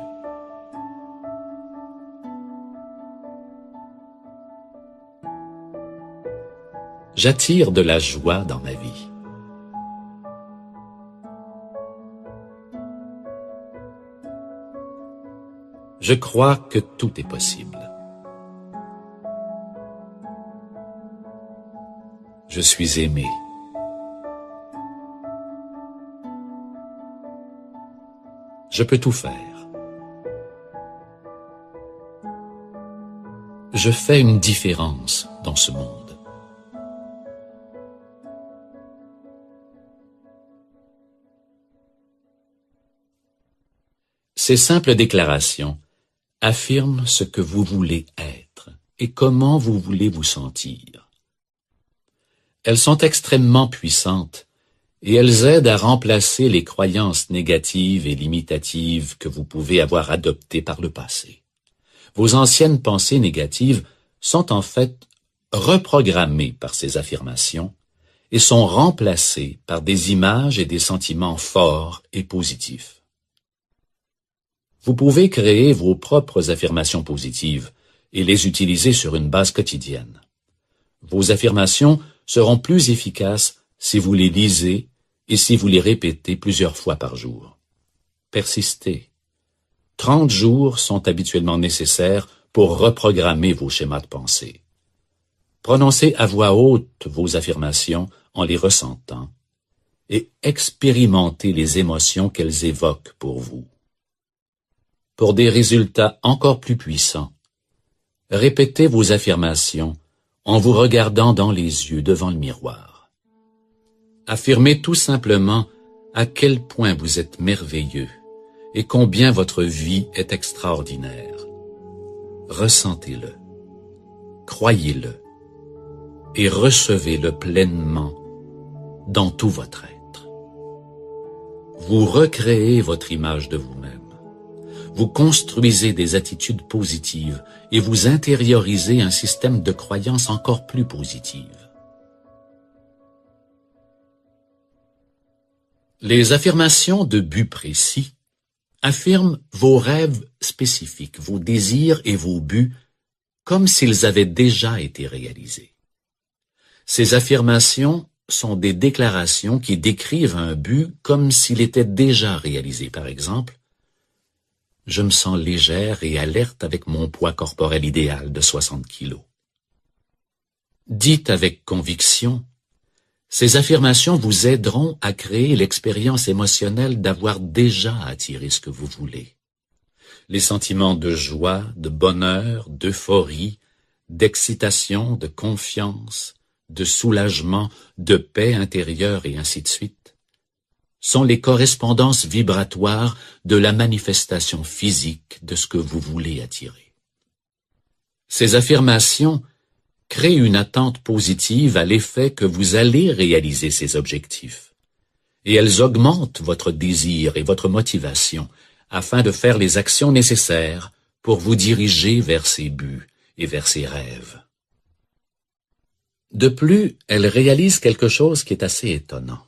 J'attire de la joie dans ma vie. Je crois que tout est possible. Je suis aimé. Je peux tout faire. Je fais une différence dans ce monde. Ces simples déclarations affirment ce que vous voulez être et comment vous voulez vous sentir. Elles sont extrêmement puissantes et elles aident à remplacer les croyances négatives et limitatives que vous pouvez avoir adoptées par le passé. Vos anciennes pensées négatives sont en fait reprogrammées par ces affirmations et sont remplacées par des images et des sentiments forts et positifs. Vous pouvez créer vos propres affirmations positives et les utiliser sur une base quotidienne. Vos affirmations seront plus efficaces si vous les lisez et si vous les répétez plusieurs fois par jour. Persistez. 30 jours sont habituellement nécessaires pour reprogrammer vos schémas de pensée. Prononcez à voix haute vos affirmations en les ressentant et expérimentez les émotions qu'elles évoquent pour vous. Pour des résultats encore plus puissants, répétez vos affirmations en vous regardant dans les yeux devant le miroir. Affirmez tout simplement à quel point vous êtes merveilleux et combien votre vie est extraordinaire. Ressentez-le, croyez-le et recevez-le pleinement dans tout votre être. Vous recréez votre image de vous-même. Vous construisez des attitudes positives et vous intériorisez un système de croyances encore plus positives. Les affirmations de but précis affirment vos rêves spécifiques, vos désirs et vos buts comme s'ils avaient déjà été réalisés. Ces affirmations sont des déclarations qui décrivent un but comme s'il était déjà réalisé. Par exemple, « Je me sens légère et alerte avec mon poids corporel idéal de 60 kilos. » Dites avec conviction, ces affirmations vous aideront à créer l'expérience émotionnelle d'avoir déjà attiré ce que vous voulez. Les sentiments de joie, de bonheur, d'euphorie, d'excitation, de confiance, de soulagement, de paix intérieure et ainsi de suite, sont les correspondances vibratoires de la manifestation physique de ce que vous voulez attirer. Ces affirmations créent une attente positive à l'effet que vous allez réaliser ces objectifs, et elles augmentent votre désir et votre motivation afin de faire les actions nécessaires pour vous diriger vers ces buts et vers ces rêves. De plus, elle réalise quelque chose qui est assez étonnant.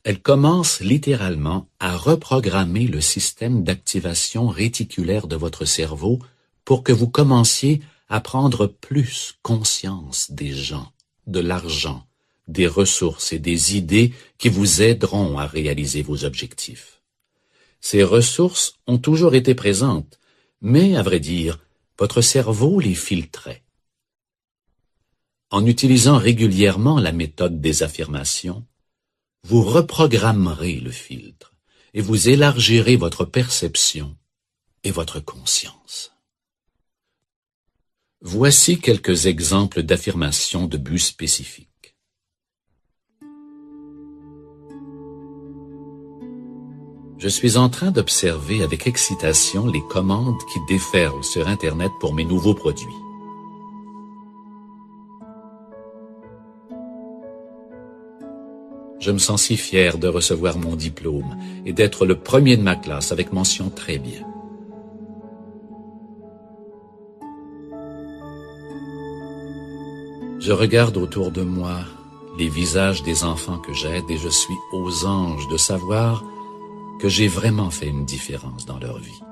Elle commence littéralement à reprogrammer le système d'activation réticulaire de votre cerveau pour que vous commenciez à prendre plus conscience des gens, de l'argent, des ressources et des idées qui vous aideront à réaliser vos objectifs. Ces ressources ont toujours été présentes, mais, à vrai dire, votre cerveau les filtrait. En utilisant régulièrement la méthode des affirmations, vous reprogrammerez le filtre et vous élargirez votre perception et votre conscience. Voici quelques exemples d'affirmations de buts spécifiques. Je suis en train d'observer avec excitation les commandes qui déferlent sur Internet pour mes nouveaux produits. Je me sens si fier de recevoir mon diplôme et d'être le premier de ma classe avec mention très bien. Je regarde autour de moi les visages des enfants que j'aide et je suis aux anges de savoir que j'ai vraiment fait une différence dans leur vie.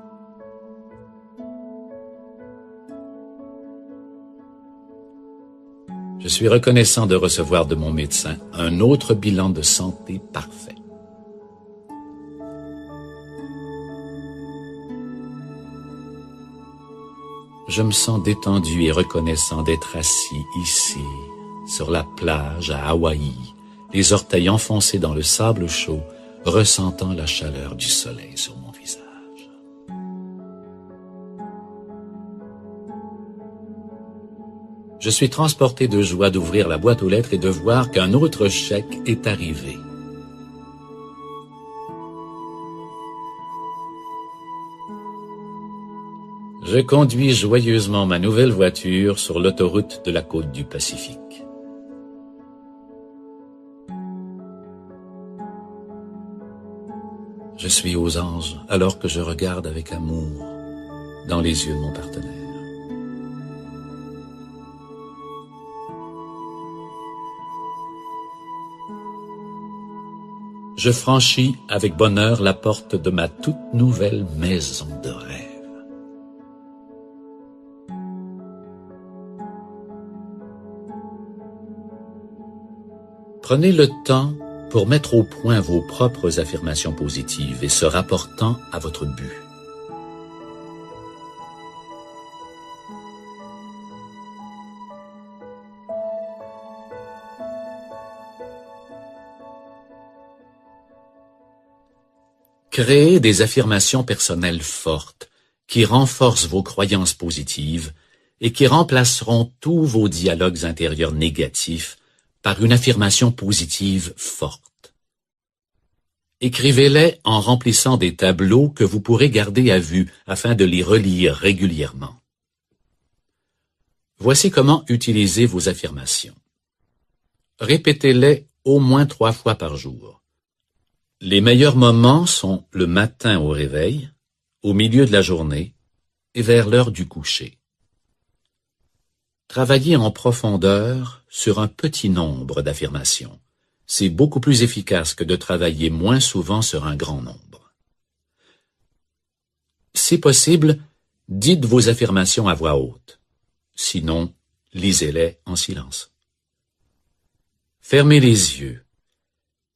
Je suis reconnaissant de recevoir de mon médecin un autre bilan de santé parfait. Je me sens détendu et reconnaissant d'être assis ici, sur la plage à Hawaï, les orteils enfoncés dans le sable chaud, ressentant la chaleur du soleil sur mon visage. Je suis transporté de joie d'ouvrir la boîte aux lettres et de voir qu'un autre chèque est arrivé. Je conduis joyeusement ma nouvelle voiture sur l'autoroute de la côte du Pacifique. Je suis aux anges alors que je regarde avec amour dans les yeux de mon partenaire. Je franchis avec bonheur la porte de ma toute nouvelle maison de rêve. Prenez le temps pour mettre au point vos propres affirmations positives et se rapportant à votre but. Créez des affirmations personnelles fortes qui renforcent vos croyances positives et qui remplaceront tous vos dialogues intérieurs négatifs par une affirmation positive forte. Écrivez-les en remplissant des tableaux que vous pourrez garder à vue afin de les relire régulièrement. Voici comment utiliser vos affirmations. Répétez-les au moins 3 fois par jour. Les meilleurs moments sont le matin au réveil, au milieu de la journée et vers l'heure du coucher. Travaillez en profondeur sur un petit nombre d'affirmations. C'est beaucoup plus efficace que de travailler moins souvent sur un grand nombre. Si possible, dites vos affirmations à voix haute. sinon, lisez-les en silence. Fermez les yeux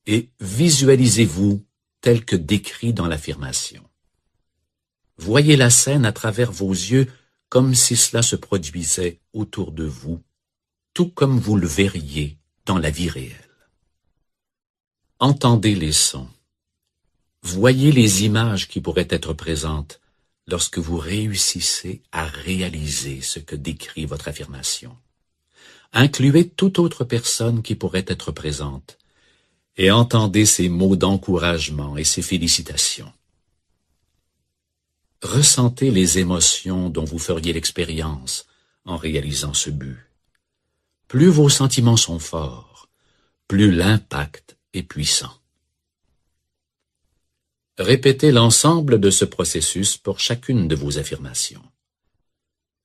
et visualisez-vous tel que décrit dans l'affirmation. Voyez la scène à travers vos yeux comme si cela se produisait autour de vous, tout comme vous le verriez dans la vie réelle. Entendez les sons. Voyez les images qui pourraient être présentes lorsque vous réussissez à réaliser ce que décrit votre affirmation. Incluez toute autre personne qui pourrait être présente et entendez ces mots d'encouragement et ces félicitations. Ressentez les émotions dont vous feriez l'expérience en réalisant ce but. Plus vos sentiments sont forts, plus l'impact est puissant. Répétez l'ensemble de ce processus pour chacune de vos affirmations.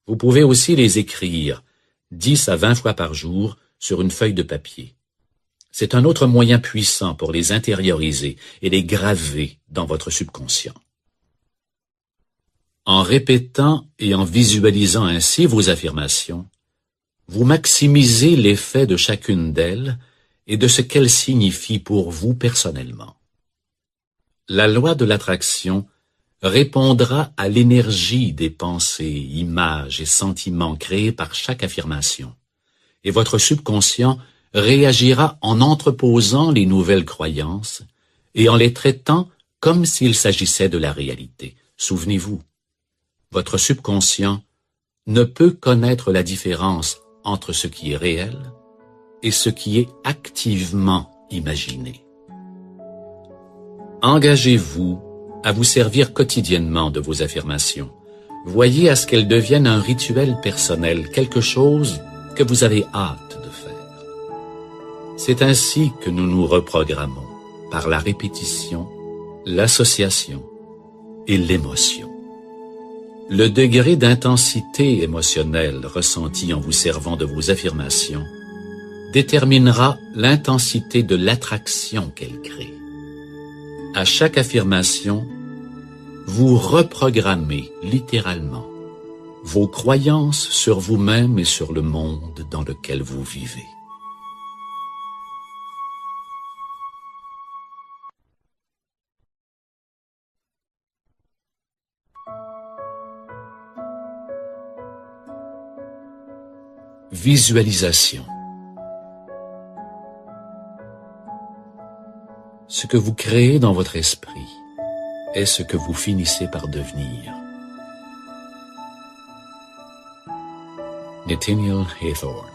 Vous pouvez aussi les écrire 10 à 20 fois par jour sur une feuille de papier. C'est un autre moyen puissant pour les intérioriser et les graver dans votre subconscient. En répétant et en visualisant ainsi vos affirmations, vous maximisez l'effet de chacune d'elles et de ce qu'elles signifient pour vous personnellement. La loi de l'attraction répondra à l'énergie des pensées, images et sentiments créés par chaque affirmation, et votre subconscient réagira en entreposant les nouvelles croyances et en les traitant comme s'il s'agissait de la réalité. Souvenez-vous, votre subconscient ne peut connaître la différence entre ce qui est réel et ce qui est activement imaginé. Engagez-vous à vous servir quotidiennement de vos affirmations. Voyez à ce qu'elles deviennent un rituel personnel, quelque chose que vous avez hâte de faire. C'est ainsi que nous nous reprogrammons, par la répétition, l'association et l'émotion. Le degré d'intensité émotionnelle ressenti en vous servant de vos affirmations déterminera l'intensité de l'attraction qu'elles créent. À chaque affirmation, vous reprogrammez littéralement vos croyances sur vous-même et sur le monde dans lequel vous vivez. Visualisation. Ce que vous créez dans votre esprit est ce que vous finissez par devenir. Nathaniel Hawthorne.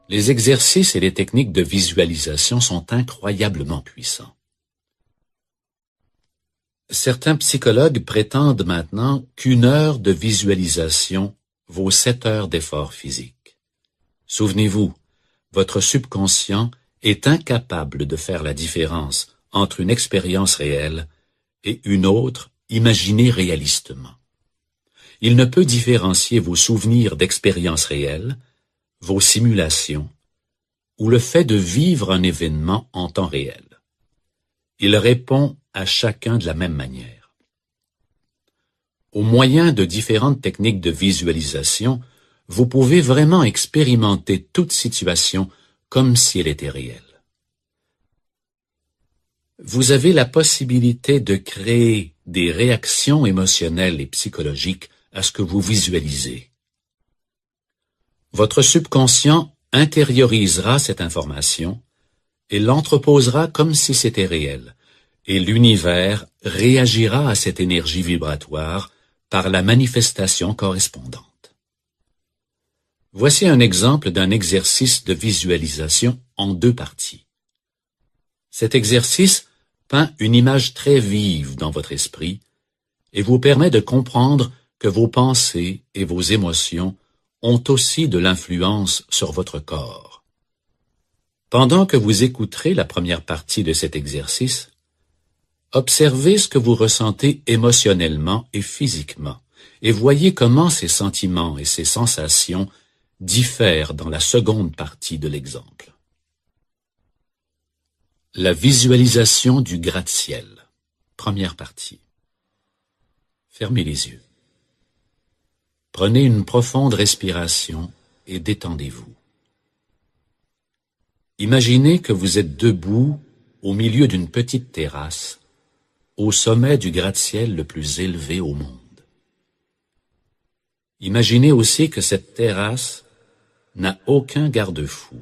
Les exercices et les techniques de visualisation sont incroyablement puissants. Certains psychologues prétendent maintenant qu'1 heure de visualisation vaut 7 heures d'effort physique. Souvenez-vous, votre subconscient est incapable de faire la différence entre une expérience réelle et une autre imaginée réalistement. Il ne peut différencier vos souvenirs d'expériences réelles, vos simulations, ou le fait de vivre un événement en temps réel. Il répond à chacun de la même manière. Au moyen de différentes techniques de visualisation, vous pouvez vraiment expérimenter toute situation comme si elle était réelle. Vous avez la possibilité de créer des réactions émotionnelles et psychologiques à ce que vous visualisez. Votre subconscient intériorisera cette information et l'entreposera comme si c'était réel, et l'univers réagira à cette énergie vibratoire par la manifestation correspondante. Voici un exemple d'un exercice de visualisation en 2 parties. Cet exercice peint une image très vive dans votre esprit et vous permet de comprendre que vos pensées et vos émotions ont aussi de l'influence sur votre corps. Pendant que vous écouterez la première partie de cet exercice, observez ce que vous ressentez émotionnellement et physiquement, et voyez comment ces sentiments et ces sensations diffèrent dans la seconde partie de l'exemple. La visualisation du gratte-ciel. Première partie. Fermez les yeux. Prenez une profonde respiration et détendez-vous. Imaginez que vous êtes debout au milieu d'une petite terrasse, au sommet du gratte-ciel le plus élevé au monde. Imaginez aussi que cette terrasse n'a aucun garde-fou,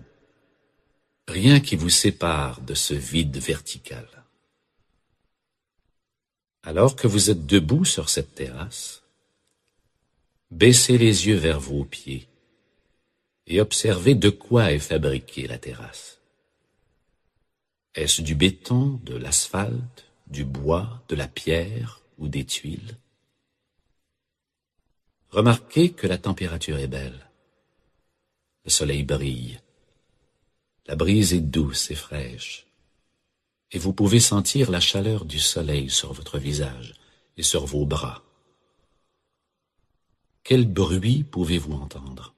rien qui vous sépare de ce vide vertical. Alors que vous êtes debout sur cette terrasse, baissez les yeux vers vos pieds et observez de quoi est fabriquée la terrasse. Est-ce du béton, de l'asphalte, du bois, de la pierre ou des tuiles? Remarquez que la température est belle. Le soleil brille. La brise est douce et fraîche. Et vous pouvez sentir la chaleur du soleil sur votre visage et sur vos bras. Quel bruit pouvez-vous entendre?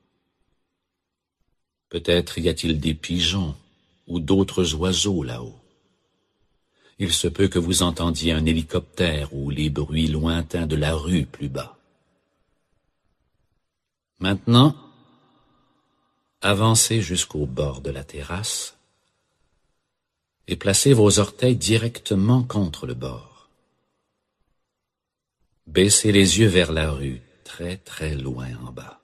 Peut-être y a-t-il des pigeons ou d'autres oiseaux là-haut. Il se peut que vous entendiez un hélicoptère ou les bruits lointains de la rue plus bas. Maintenant, avancez jusqu'au bord de la terrasse et placez vos orteils directement contre le bord. Baissez les yeux vers la rue, très très loin en bas.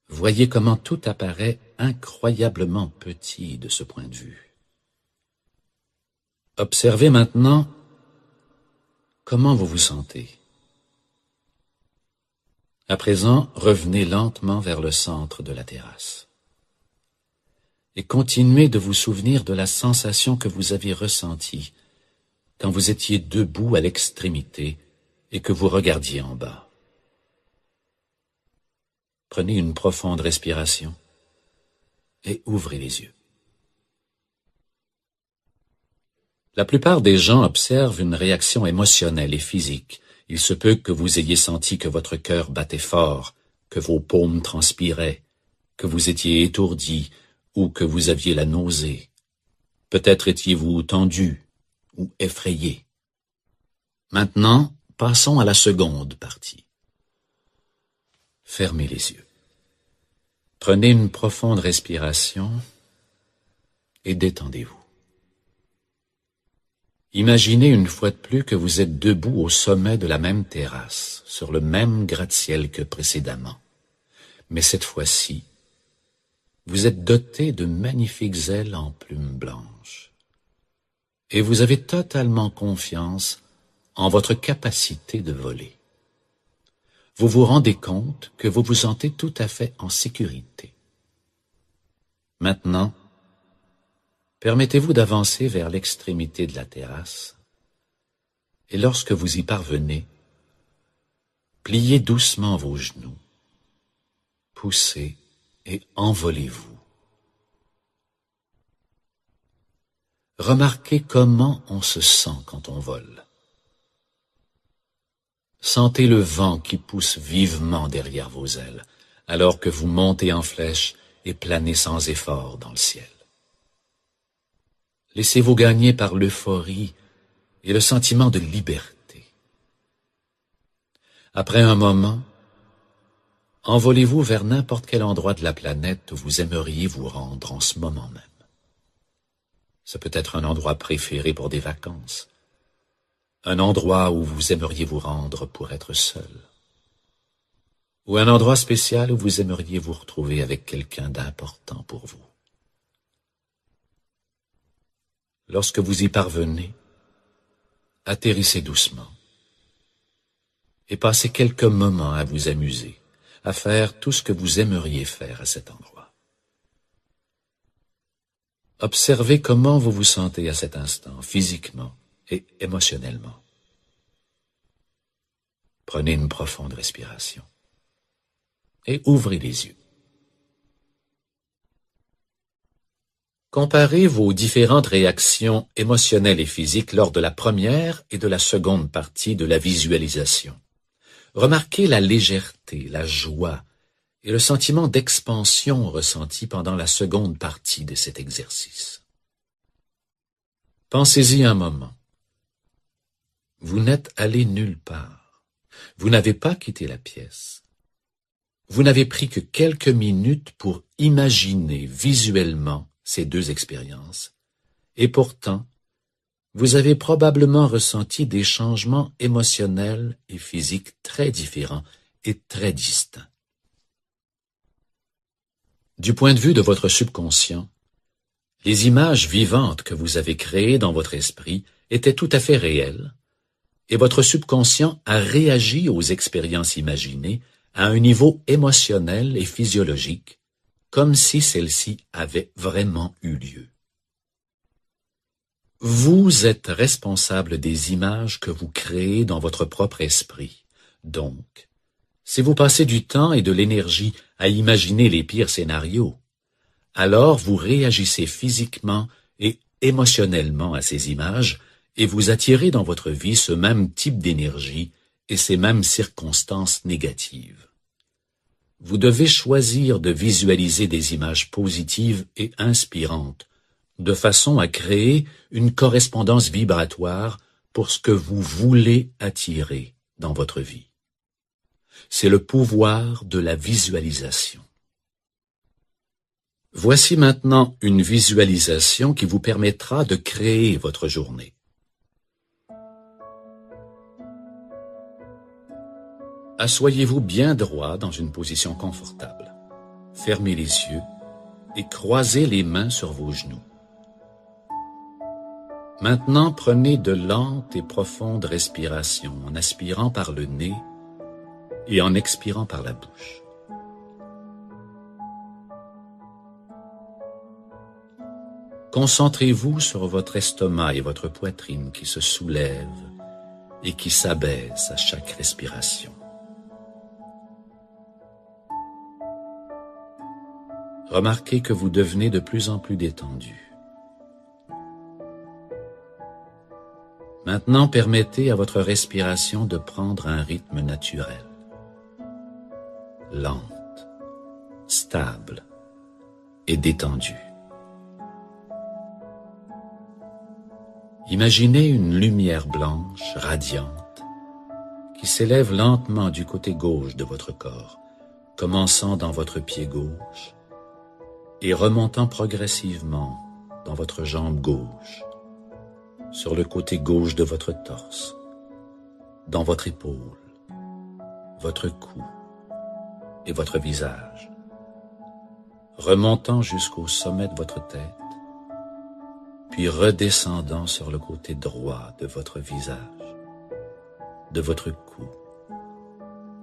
Voyez comment tout apparaît incroyablement petit de ce point de vue. Observez maintenant comment vous vous sentez. À présent, revenez lentement vers le centre de la terrasse. Et continuez de vous souvenir de la sensation que vous avez ressentie quand vous étiez debout à l'extrémité et que vous regardiez en bas. Prenez une profonde respiration et ouvrez les yeux. La plupart des gens observent une réaction émotionnelle et physique. Il se peut que vous ayez senti que votre cœur battait fort, que vos paumes transpiraient, que vous étiez étourdi ou que vous aviez la nausée. Peut-être étiez-vous tendu ou effrayé. Maintenant, passons à la seconde partie. Fermez les yeux. Prenez une profonde respiration et détendez-vous. Imaginez une fois de plus que vous êtes debout au sommet de la même terrasse, sur le même gratte-ciel que précédemment. Mais cette fois-ci, vous êtes doté de magnifiques ailes en plumes blanches. Et vous avez totalement confiance en votre capacité de voler. Vous vous rendez compte que vous vous sentez tout à fait en sécurité. Maintenant, permettez-vous d'avancer vers l'extrémité de la terrasse et lorsque vous y parvenez, pliez doucement vos genoux, poussez et envolez-vous. Remarquez comment on se sent quand on vole. Sentez le vent qui pousse vivement derrière vos ailes, alors que vous montez en flèche et planez sans effort dans le ciel. Laissez-vous gagner par l'euphorie et le sentiment de liberté. Après un moment, envolez-vous vers n'importe quel endroit de la planète où vous aimeriez vous rendre en ce moment même. Ce peut être un endroit préféré pour des vacances, un endroit où vous aimeriez vous rendre pour être seul, ou un endroit spécial où vous aimeriez vous retrouver avec quelqu'un d'important pour vous. Lorsque vous y parvenez, atterrissez doucement et passez quelques moments à vous amuser, à faire tout ce que vous aimeriez faire à cet endroit. Observez comment vous vous sentez à cet instant, physiquement et émotionnellement. Prenez une profonde respiration et ouvrez les yeux. Comparez vos différentes réactions émotionnelles et physiques lors de la première et de la seconde partie de la visualisation. Remarquez la légèreté, la joie et le sentiment d'expansion ressenti pendant la seconde partie de cet exercice. Pensez-y un moment. Vous n'êtes allé nulle part. Vous n'avez pas quitté la pièce. Vous n'avez pris que quelques minutes pour imaginer visuellement ces deux expériences. Et pourtant, vous avez probablement ressenti des changements émotionnels et physiques très différents et très distincts. Du point de vue de votre subconscient, les images vivantes que vous avez créées dans votre esprit étaient tout à fait réelles, et votre subconscient a réagi aux expériences imaginées à un niveau émotionnel et physiologique, comme si celles-ci avaient vraiment eu lieu. Vous êtes responsable des images que vous créez dans votre propre esprit. Donc, si vous passez du temps et de l'énergie à imaginer les pires scénarios, alors vous réagissez physiquement et émotionnellement à ces images et vous attirez dans votre vie ce même type d'énergie et ces mêmes circonstances négatives. Vous devez choisir de visualiser des images positives et inspirantes, de façon à créer une correspondance vibratoire pour ce que vous voulez attirer dans votre vie. C'est le pouvoir de la visualisation. Voici maintenant une visualisation qui vous permettra de créer votre journée. Asseyez-vous bien droit dans une position confortable. Fermez les yeux et croisez les mains sur vos genoux. Maintenant, prenez de lentes et profondes respirations en aspirant par le nez et en expirant par la bouche. Concentrez-vous sur votre estomac et votre poitrine qui se soulèvent et qui s'abaissent à chaque respiration. Remarquez que vous devenez de plus en plus détendu. Maintenant, permettez à votre respiration de prendre un rythme naturel, lente, stable et détendue. Imaginez une lumière blanche, radiante, qui s'élève lentement du côté gauche de votre corps, commençant dans votre pied gauche et remontant progressivement dans votre jambe gauche, sur le côté gauche de votre torse, dans votre épaule, votre cou et votre visage, remontant jusqu'au sommet de votre tête, puis redescendant sur le côté droit de votre visage, de votre cou,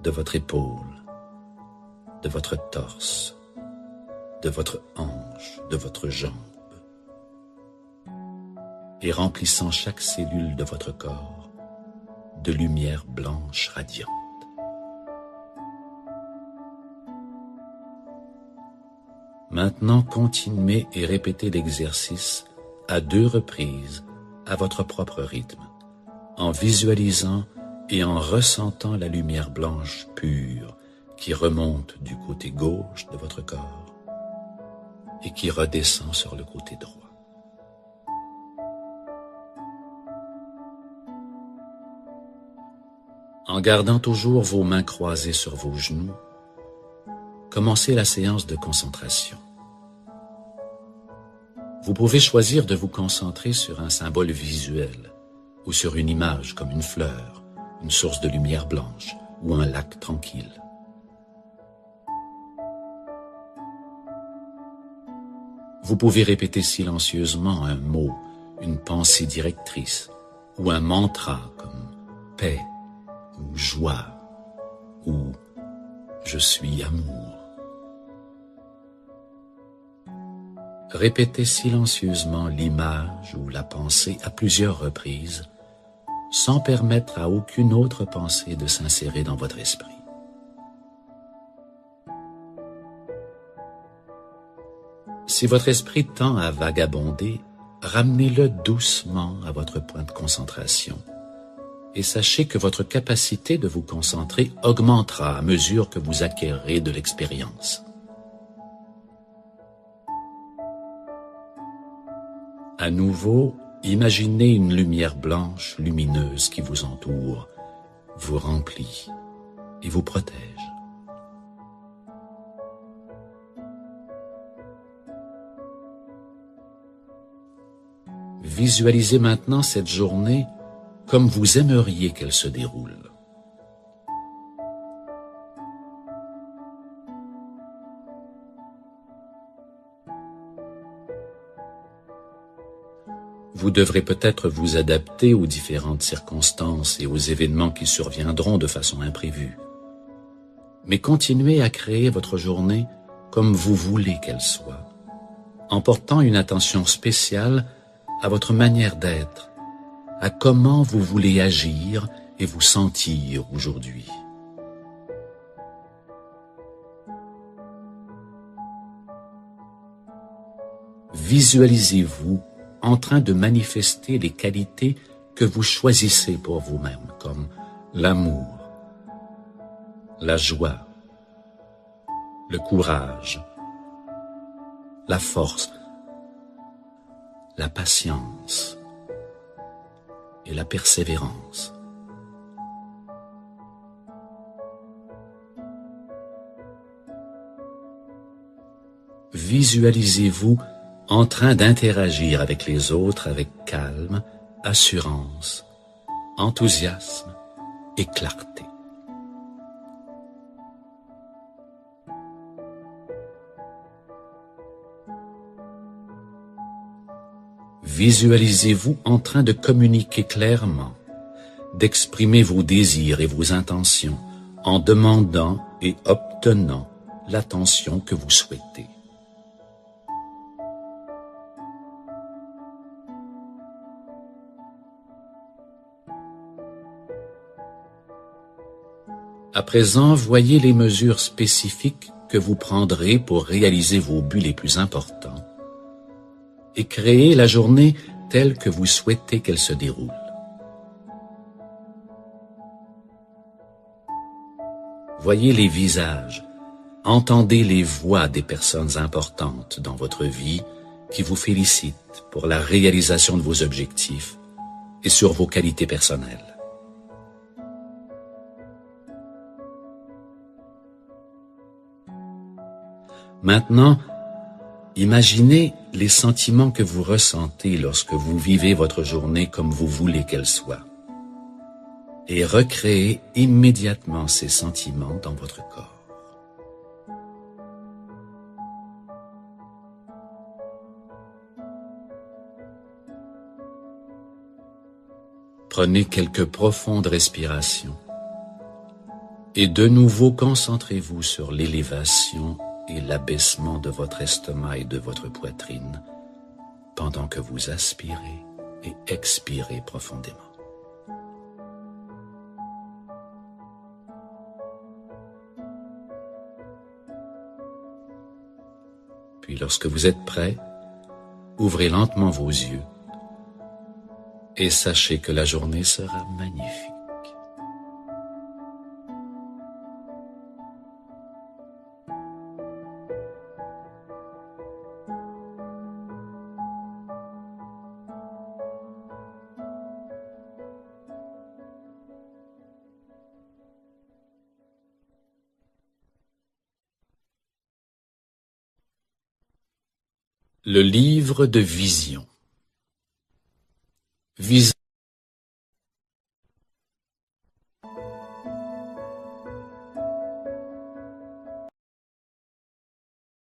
de votre épaule, de votre torse, de votre hanche, de votre jambe, et remplissant chaque cellule de votre corps de lumière blanche radiante. Maintenant, continuez et répétez l'exercice à 2 reprises à votre propre rythme, en visualisant et en ressentant la lumière blanche pure qui remonte du côté gauche de votre corps et qui redescend sur le côté droit. En gardant toujours vos mains croisées sur vos genoux, commencez la séance de concentration. Vous pouvez choisir de vous concentrer sur un symbole visuel ou sur une image comme une fleur, une source de lumière blanche ou un lac tranquille. Vous pouvez répéter silencieusement un mot, une pensée directrice ou un mantra comme paix ou joie ou je suis amour. Répétez silencieusement l'image ou la pensée à plusieurs reprises, sans permettre à aucune autre pensée de s'insérer dans votre esprit. Si votre esprit tend à vagabonder, ramenez-le doucement à votre point de concentration et sachez que votre capacité de vous concentrer augmentera à mesure que vous acquérerez de l'expérience. À nouveau, Imaginez une lumière blanche, lumineuse qui vous entoure, vous remplit et vous protège. Visualisez maintenant cette journée comme vous aimeriez qu'elle se déroule. Vous devrez peut-être vous adapter aux différentes circonstances et aux événements qui surviendront de façon imprévue. Mais continuez à créer votre journée comme vous voulez qu'elle soit, en portant une attention spéciale à votre manière d'être, à comment vous voulez agir et vous sentir aujourd'hui. Visualisez-vous en train de manifester les qualités que vous choisissez pour vous-même, comme l'amour, la joie, le courage, la force, la patience et la persévérance. Visualisez-vous en train d'interagir avec les autres avec calme, assurance, enthousiasme et clarté. Visualisez-vous en train de communiquer clairement, d'exprimer vos désirs et vos intentions en demandant et obtenant l'attention que vous souhaitez. À présent, voyez les mesures spécifiques que vous prendrez pour réaliser vos buts les plus importants et créer la journée telle que vous souhaitez qu'elle se déroule. Voyez les visages, entendez les voix des personnes importantes dans votre vie qui vous félicitent pour la réalisation de vos objectifs et sur vos qualités personnelles. Maintenant, imaginez les sentiments que vous ressentez lorsque vous vivez votre journée comme vous voulez qu'elle soit et recréez immédiatement ces sentiments dans votre corps. Prenez quelques profondes respirations et de nouveau concentrez-vous sur l'élévation et l'abaissement de votre estomac et de votre poitrine pendant que vous aspirez et expirez profondément. Puis lorsque vous êtes prêt, ouvrez lentement vos yeux et sachez que la journée sera magnifique. Le livre de vision.